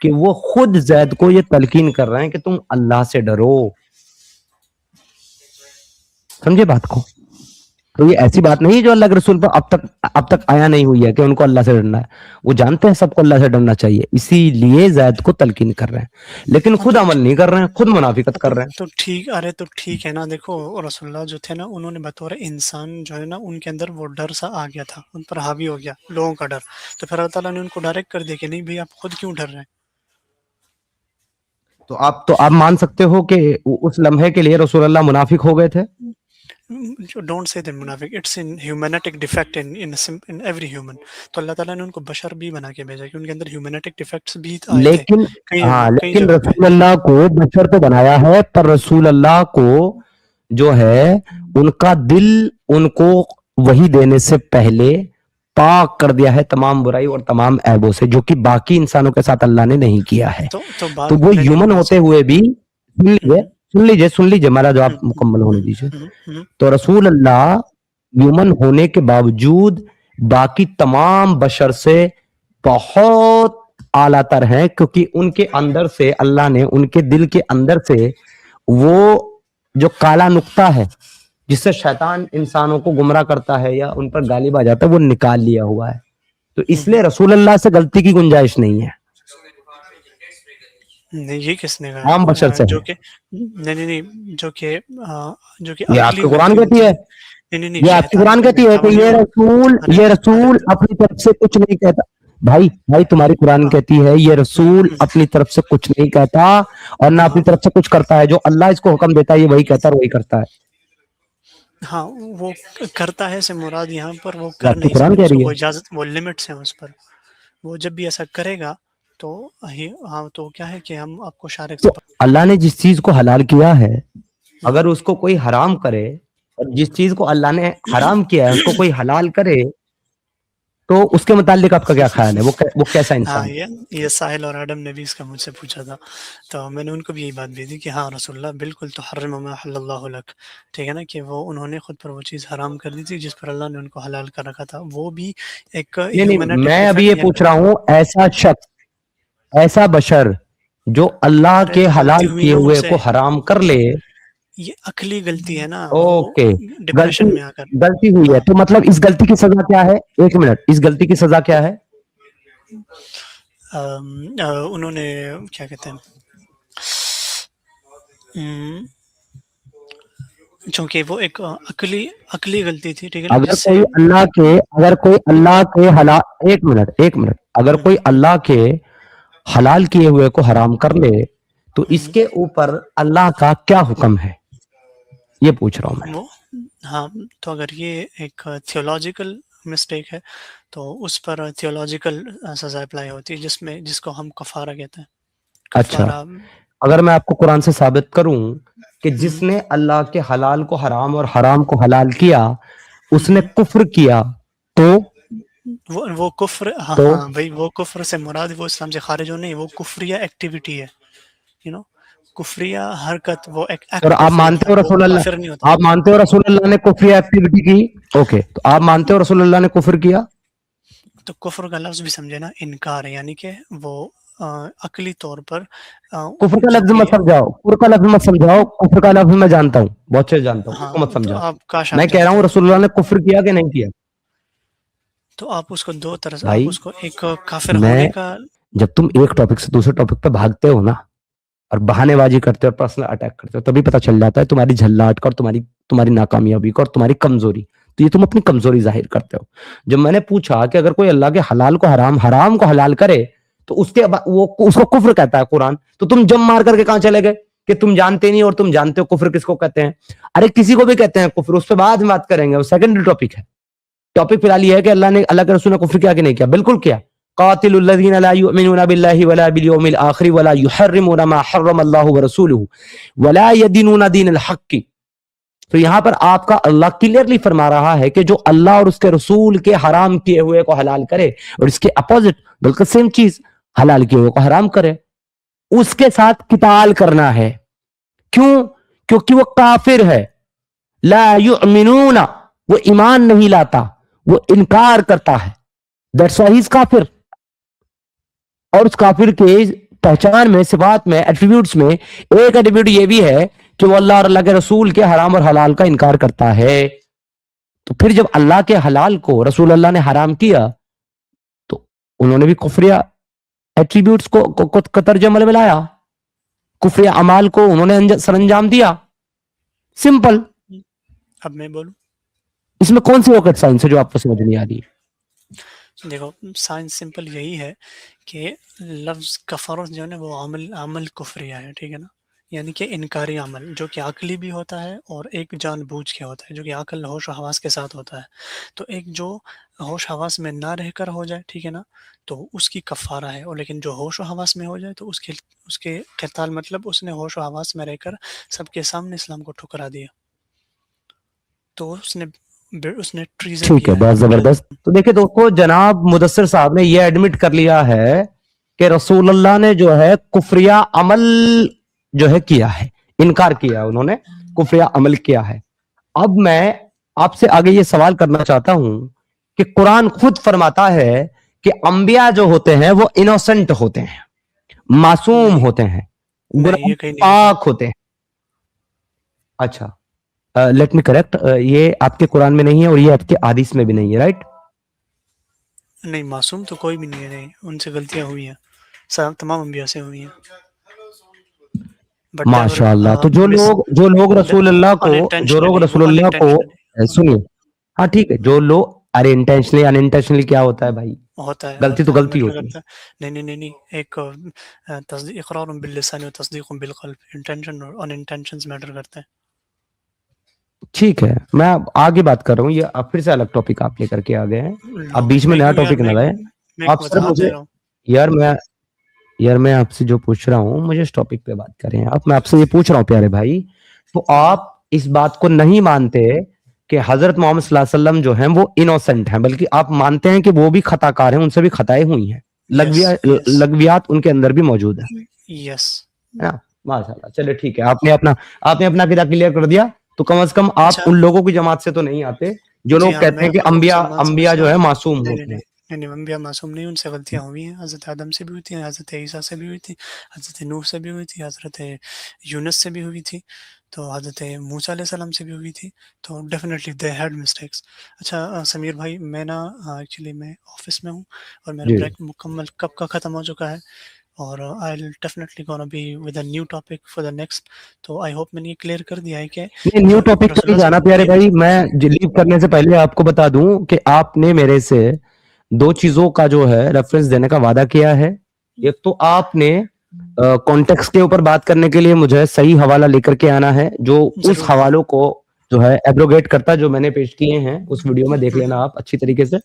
کہ وہ خود زید کو یہ تلقین کر رہے ہیں کہ تم اللہ سے ڈرو. سمجھے بات کو؟ تو یہ ایسی بات نہیں جو اللہ کے رسول پر اب تک آیا نہیں ہوئی ہے کہ ان کو اللہ سے ڈرنا ہے. وہ جانتے ہیں سب کو اللہ سے ڈرنا چاہیے، اسی لیے زید کو تلقین کر رہے ہیں، لیکن خود عمل نہیں کر رہے ہیں، خود منافقت کر رہے ہیں. تو ٹھیک ہے نا. دیکھو رسول اللہ جو تھے نا، انہوں نے بطور انسان جو ہے نا ان کے اندر وہ ڈر سا آ گیا تھا، ان پر حاوی ہو گیا لوگوں کا ڈر. تو پھر اللہ تعالیٰ نے ان کو ڈائریکٹ کر دیا کہ نہیں بھائی آپ خود کیوں ڈر رہے ہیں. تو آپ مان سکتے ہو کہ اس لمحے کے لیے رسول اللہ منافق ہو گئے تھے؟ ڈونٹ سے دین منافق، it's an humanistic defect in every human. تو اللہ تعالیٰ نے ان کو بشر بھی بنا کے بھیجا کہ ان کے اندر ہیومینٹک ڈیفیکٹس بھی آئے تھے کئی لیکن جگہ پہ. رسول اللہ کو بشر تو بنایا ہے، پر رسول اللہ کو جو ہے ان کا دل ان کو وہی دینے سے پہلے پاک کر دیا ہے تمام برائی اور تمام عیبوں سے، جو کہ باقی انسانوں کے ساتھ اللہ نے نہیں کیا ہے. تو وہ ہیومن ہوتے ہوئے بھی سن لیجئے ہمارا جواب مکمل ہونے دیجیے. تو رسول اللہ ہیومن ہونے کے باوجود باقی تمام بشر سے بہت اعلیٰ تر ہیں، کیونکہ ان کے اندر سے اللہ نے ان کے دل کے اندر سے وہ جو کالا نقطہ ہے جس سے شیطان انسانوں کو گمراہ کرتا ہے یا ان پر غالب آ جاتا ہے، وہ نکال لیا ہوا ہے. تو اس لیے رسول اللہ سے غلطی کی گنجائش نہیں ہے. نہیں، یہ کس نے کہا؟ عام بشر سے جو کہ نہیں جو کہ یہ آپ کی قرآن کہتی ہے، یہ آپ کی قرآن کہتی ہے کہ یہ رسول اپنی طرف سے کچھ نہیں کہتا. بھائی تمہاری قرآن کہتی ہے یہ رسول اپنی طرف سے کچھ نہیں کہتا اور نہ اپنی طرف سے کچھ کرتا ہے، جو اللہ اس کو حکم دیتا ہے یہ وہی کہتا ہے اور وہی کرتا ہے. ہاں، وہ کرتا ہے سے مراد یہاں پر وہ کر نہیں قرآن کہہ سکتا، رہی وہ ہے. اجازت، وہ لمٹس ہیں اس پر. وہ جب بھی ایسا کرے گا تو ہاں تو کیا ہے کہ ہم آپ کو شارک سے اللہ نے جس چیز کو حلال کیا ہے اگر اس کو کوئی حرام کرے، اور جس چیز کو اللہ نے حرام کیا ہے اس کو کوئی حلال کرے، تو اس کے متعلق آپ کا کیا خیال ہے؟ وہ کیسا انسان ہے؟ یہ ساحل اور ایڈم نے بھی اس کا مجھ سے پوچھا تھا، تو میں نے ان کو بھی یہی بات بھی دی کہ ہاں رسول اللہ بالکل تو حرم ما حل اللہ لک، ٹھیک ہے نا، کہ وہ انہوں نے خود پر وہ چیز حرام کر دی تھی جس پر اللہ نے ان کو حلال کر رکھا تھا. وہ بھی ایک میں ابھی یہ پوچھ رہا ہوں، ایسا شخص، ایسا بشر جو اللہ کے حلال کیے ہوئے کو حرام کر لے، یہ عقلی غلطی ہے نا. اوکے، ڈپریشن میں آ کر غلطی ہوئی ہے، تو مطلب اس غلطی کی سزا کیا ہے؟ ایک منٹ، اس غلطی کی سزا کیا ہے؟ انہوں نے کیا کہتے ہیں، چونکہ وہ ایک عقلی غلطی تھی، ٹھیک ہے نا. اگر کوئی اللہ کے حلال، ایک منٹ، اگر کوئی اللہ کے حلال کیے ہوئے کو حرام کر لے تو اس کے اوپر اللہ کا کیا حکم ہے، یہ پوچھ رہا ہوں میں. ہاں، تو اگر یہ ایک تھیولوجیکل مسٹیک ہے تو اس پر تھیولوجیکل سزا اپلائی ہوتی ہے جس کو ہم کفارہ کہتے ہیں. اچھا، اگر میں آپ کو قرآن سے ثابت کروں کہ جس نے اللہ کے حلال کو حرام اور حرام کو حلال کیا اس نے کفر کیا، تو وہ کفر، ہاں بھائی، وہ کفر سے مراد وہ اسلام سے خارج ہو نہیں، وہ کفریہ ایکٹیویٹی ہے، کفریہ حرکت، وہ ایک ایکٹ. اور آپ مانتے ہو رسول اللہ نے کفریہ ایکٹیویٹی کی؟ اوکے، تو آپ مانتے ہو رسول اللہ نے کفر کیا؟ تو کفر کا لفظ بھی سمجھے نا، انکار ہے، یعنی کہ وہ عقلی طور پر کفر کا لفظ مت سمجھاؤ، کفر کا لفظ میں جانتا ہوں، بہت اچھے جانتا ہوں، اس کو مت سمجھاؤ. میں کہہ رہا ہوں رسول اللہ نے کفر کیا کہ نہیں کیا؟ تو آپ اس کو دو طرح سے، آپ اس کو ایک کافر ہونے کا، جب تم ایک ٹاپک سے دوسرے ٹاپک پہ بھاگتے ہو نا اور بہانے بازی کرتے ہو اور پرسنل اٹیک کرتے ہو، تبھی پتہ چل جاتا ہے تمہاری جھلاٹ کا اور تمہاری ناکامیابی کا اور تمہاری کمزوری. تو یہ تم اپنی کمزوری ظاہر کرتے ہو. جب میں نے پوچھا کہ اگر کوئی اللہ کے حلال کو حرام کو حلال کرے تو उसके वो उसको कुफ्र कहता है कुरान। तो तुम जम मार करके कहां चले गए कि तुम जानते नहीं और तुम जानते हो कुफ्र किसको कहते हैं? अरे किसी को भी कहते हैं कुफ्र, उस पर बाद में बात करेंगे, वो सेकेंडरी टॉपिक है। टॉपिक फिलहाल ये है कि अल्लाह के रसूल ने कुफ्र किया कि नहीं किया? बिल्कुल किया। कातिलुल लज़ीना ला युमिनूना बिल्लाहि वला बिल यौमिल आखिर वला युहर्रिमूना मा हर्रमल्लाहु व रसूलुहु वला यदीनूना दीनल हक़। तो यहां पर आपका अल्लाह क्लियरली फरमा रहा है कि जो अल्लाह और उसके रसूल के हराम किए हुए को हलाल करे और इसके अपोजिट बिल्कुल सेम चीज हलाल किए हुए को हराम करे, उसके साथ किताल करना है। क्यों? क्योंकि वो काफिर है। ला युमिनूना, वो ईमान नहीं लाता, वो इनकार करता है। दैट्स व्हाई ही इज काफिर। और उस काफिर के पहचान में, सिफात में, एट्रीब्यूट्स में एक एट्रीब्यूट ये भी है कि वो अल्लाह और अल्लाह के रसूल के हराम और हलाल का इनकार करता है। तो फिर जब अल्लाह के हलाल को रसूल अल्लाह ने हराम किया तो उन्होंने भी कुफ्रिया एट्रीब्यूट्स को तर्जमल में लाया, कुफ्रिया अमाल को उन्होंने सरंजाम दिया। सिंपल। अब मैं बोलूं, इसमें कौन सी रॉकेट साइंस है जो आपको समझ नहीं आ रही? देखो साइंस सिंपल यही है कि लफ्ज़ कफर जो है ना वो अमल कुफ्रिया है, ठीक है ना, यानी कि इनकारी अमल जो कि अकली भी होता है और एक जानबूझ के होता है जो कि अकल होश और हवास के साथ होता है। तो एक जो होश हवास में ना रहकर हो जाए, ठीक है ना, तो उसकी कफ़ारा है। और लेकिन जो होश और हवास में हो जाए तो उसके क़िताल मतलब उसने होश और हवास में रहकर सबके सामने इस्लाम को ठुकरा दिया, तो उसने ट्रीजन ठीक है, किया बहुत जबरदस्त। तो देखिए दोस्तों, जनाब मुदस्सिर साहब ने यह एडमिट कर लिया है कि रसूल अल्लाह ने जो है कुफ्रिया अमल जो है किया है, इनकार किया, उन्होंने कुफ्रिया अमल किया है। अब मैं आपसे आगे ये सवाल करना चाहता हूं कि कुरान खुद फरमाता है कि अंबिया जो होते हैं वो इनोसेंट होते हैं, मासूम होते हैं, नहीं, ये कहीं नहीं पाक होते हैं। अच्छा, लेट मी करेक्ट, ये आपके कुरान में नहीं है और ये आपके हदीस में भी नहीं है, राइट? नहीं, मासूम तो कोई भी नहीं है, नहीं, उनसे गलतियां हुई हैं, सब तमाम अंबिया से हुई हैं। माशाअल्लाह। तो जो लोग रसूलुल्लाह को सुनिए, हाँ ठीक है, जो लोग अरे इंटेंशनली अनइंटेंशनली क्या होता है भाई? होता है, गलती तो गलती होती है। नहीं, एक इकरार बिल लिसान व तस्दीक बिल क़ल्ब, इंटेंशन और अनइंटेंशंस मैटर करते हैं। ठीक है, मैं आगे बात कर रहा हूँ, ये अब फिर से अलग टॉपिक आप लेकर के आ गए हैं, अब बीच में नया टॉपिक न लाए आप सर। मुझे यार मैं आपसे जो पूछ रहा हूँ, मुझे इस टॉपिक पे बात करें आप। मैं आपसे ये पूछ रहा हूँ प्यारे भाई, तो आप इस बात को नहीं मानते कि हजरत मोहम्मद सल्लल्लाहु अलैहि वसल्लम जो हैं वो इनोसेंट हैं, बल्कि आप मानते हैं कि वो भी खताकार हैं, उनसे भी खताएं हुई हैं, लगवियात उनके अंदर भी मौजूद है। यस, है ना? माशाल्लाह। चलिए ठीक है, आपने अपना किताब क्लियर कर दिया, तो कम से कम आप उन लोगों की जमात से तो नहीं आते जो लोग कहते हैं कि अंबिया जो है मासूम होते हैं। नहीं, अंबिया मासूम नहीं, उनसे गलतियां हुई हैं। हज़रत आदम से भी हुई थी, हज़रत ईसा से भी हुई थी, हज़रत नूह से भी हुई थी, हज़रत यूनुस से भी हुई थी, तो हज़रत मूसा अलैहिस्सलाम से भी हुई थी। तो डेफिनेटली दे हैड मिस्टेक्स। अच्छा समीर भाई, मैं ना एक्चुअली मैं ऑफिस में हूँ और मेरा ब्रेक मुकम्मल कब का ख़त्म हो चुका है, और I will definitely gonna be with a new topic for the next. तो आई होप मैंने ये क्लियर कर दिया है कि नहीं, न्यू टॉपिक पे जाना प्यारे भाई। मैं लीव करने से पहले आपको बता दूं कि आपने मेरे से दो चीजों का जो है रेफरेंस देने का वादा किया है। एक तो आपने कॉन्टेक्स्ट के ऊपर बात करने के लिए मुझे सही हवाला लेकर के आना है, जो उस हवालों को जो है एब्रोगेट करता जो मैंने पेश किए हैं उस वीडियो में, देख लेना आप अच्छी तरीके से।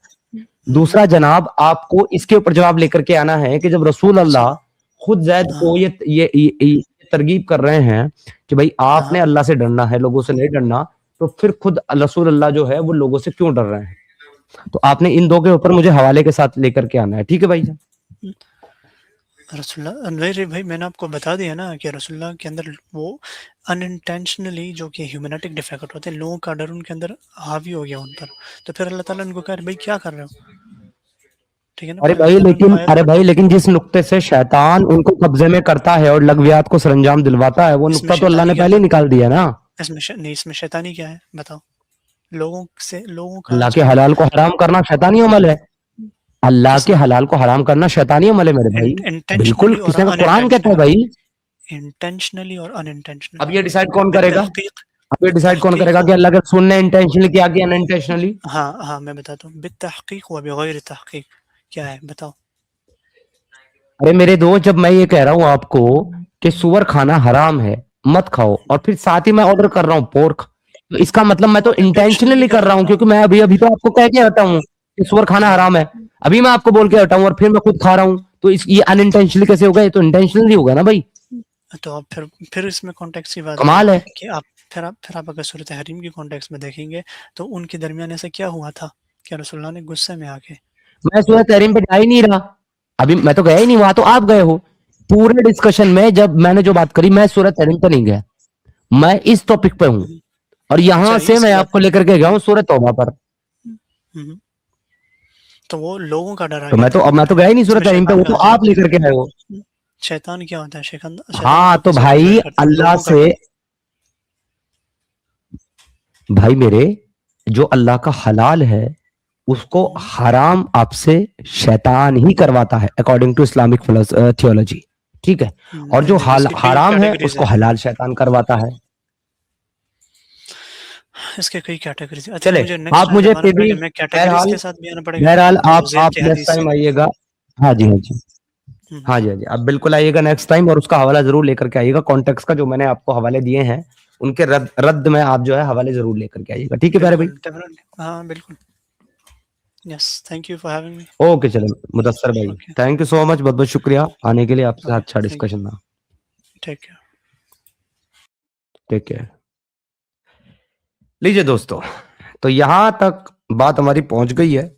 दूसरा जनाब, आपको इसके ऊपर जवाब लेकर के आना है कि जब रसूल अल्लाह खुद जैद को ये तरगीब कर रहे हैं कि भाई आपने अल्लाह से डरना है, लोगों से नहीं डरना, तो फिर खुद रसूल अल्लाह जो है वो लोगों से क्यों डर रहे हैं? तो आपने इन दो के ऊपर मुझे हवाले के साथ लेकर के आना है, ठीक है भाई साहब? रसूलुल्लाह नहीं भाई, मैंने आपको बता दिया ना कि रसूलुल्लाह के अंदर वो अनइंटेंशनली जो कि ह्यूमैनिटिक डिफेक्ट होते हैं, लोगों का डर उनके अंदर हावी हो गया उन पर, तो फिर अल्लाह ताला उनको कहा भाई क्या कर रहे हो, ठीक है ना। अरे भाई लेकिन जिस नुक्ते से शैतान उनको कब्जे में करता है और लगवियात को सरंजाम दिलवाता है, वो नुक्ता तो अल्लाह ने पहले निकाल दिया ना। इसमें शैतानी क्या है बताओ? लोगों का अल्लाह के हलाल को हराम करना शैतानी अमल है। अल्लाह के हलाल को हराम करना शैतानी अमल है मेरे भाई, बिल्कुल। किसने कुरान कहता है भाई इंटेंशनली और अनइंटेंशनली। अब ये डिसाइड कौन करेगा? अब ये डिसाइड कौन करेगा कि अल्लाह के रसूल ने इंटेंशनली किया कि अनइंटेंशनली? हाँ मैं बताता हूँ, बित्तहकीक व बिगैर तहकीक क्या है बताओ। अरे मेरे दोस्त, जब मैं ये कह रहा हूं आपको कि सुअर खाना हराम है, मत खाओ, और फिर साथ ही मैं ऑर्डर कर रहा हूँ पोर्क, तो इसका मतलब मैं तो इंटेंशनली कर रहा हूँ, क्योंकि मैं अभी अभी तो आपको कह के हटा हूँ कि सुअर खाना हराम है, अभी मैं आपको बोल के हटा हूँ और फिर मैं खुद खा रहा हूँ, तो ये अनइंटेंशनली कैसे होगा? ये तो इंटेंशनली होगा ना भाई, तो आप फिर इसमें कॉन्टेक्स्ट की बात कमाल है। कि आप अगर सूरत हरीम की कॉन्टेक्स्ट में देखेंगे तो उनके दरमियान ऐसा क्या हुआ था कि रसूलुल्लाह ने गुस्से में आके मैं सूरह तहरीम पे जा ही नहीं रहा, अभी मैं तो गया ही नहीं वहां, तो आप गए हो। पूरे डिस्कशन में जब मैंने जो बात करी, मैं सूरह तहरीम पे नहीं गया, मैं इस टॉपिक पे हूँ, और यहां अच्छा, से इस मैं बात आपको लेकर के गया हूँ सूरह तौबा पर। हम्म, तो वो लोगों का डर आ तो गया था मैं तो गया ही नहीं सूरह इसमें तहरीम पे, शैतान वो का तो हाजिर आप होता लेकर के आए हो। है। शैतान क्या होता है? शैतान हाँ आपको तो किसको भाई गाइड करता है? अल्लाह लोगों का से, डर। भाई मेरे, जो अल्लाह का हलाल है उसको हराम आपसे शैतान ही करवाता है, अकॉर्डिंग टू इस्लामिक थियोलॉजी, ठीक है? और जो इसकी कई हराम है कैटेगरीज उसको है। हलाल शैतान करवाता है। इसके कई कैटेगरीज। अच्छा, चले, मुझे नेक्स्ट आप टाइम मुझे जब आना फिर भी, पड़ेगा मैं कैटेगरीज बहरहाल के साथ भी आना पड़ेगा बहरहाल वो ज़ेल आप की नेक्स्ट हदीस। टाइम आइएगा। हाँ जी, हाँ जी, हम्म, हाँ जी, हाँ जी, आप बिल्कुल आइएगा नेक्स्ट टाइम, और उसका हवाला जरूर लेकर के आइएगा, कॉन्टेक्स्ट का जो मैंने आपको हवाले दिए हैं उनके रद्द में आप जो है हवाले जरूर लेकर के आइएगा, ठीक है प्यारे भाई? बिल्कुल, डेफिनेटली, हाँ बिल्कुल। Yes, thank you for having me. Okay, चलो मुदस्सर भाई, okay, thank you so much, बहुत बहुत शुक्रिया आने के लिए, आपके साथ ओके, अच्छा थैंक यू, डिस्कशन था। Take care. ठीक है, लीजिए दोस्तों, तो यहां तक बात हमारी पहुंच गई है,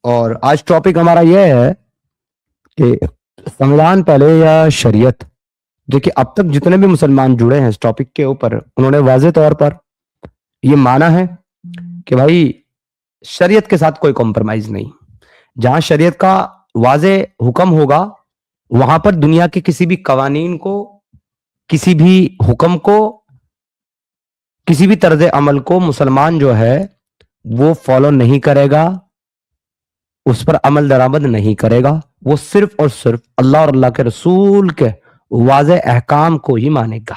और आज टॉपिक हमारा यह है कि संविधान पहले या शरीयत। देखिए, अब तक जितने भी मुसलमान जुड़े हैं इस टॉपिक के ऊपर, उन्होंने वाज़ेह तौर पर ये माना है कि भाई शरीयत के साथ कोई कॉम्प्रोमाइज नहीं। जहां शरीयत का वाज़ेह हुक्म होगा, वहां पर दुनिया के किसी भी कवानीन को, किसी भी हुक्म को, किसी भी तर्ज अमल को मुसलमान जो है वो फॉलो नहीं करेगा, उस पर अमल दरामद नहीं करेगा, वो सिर्फ और सिर्फ अल्लाह और अल्लाह के रसूल के वाज़ेह अहकाम को ही मानेगा।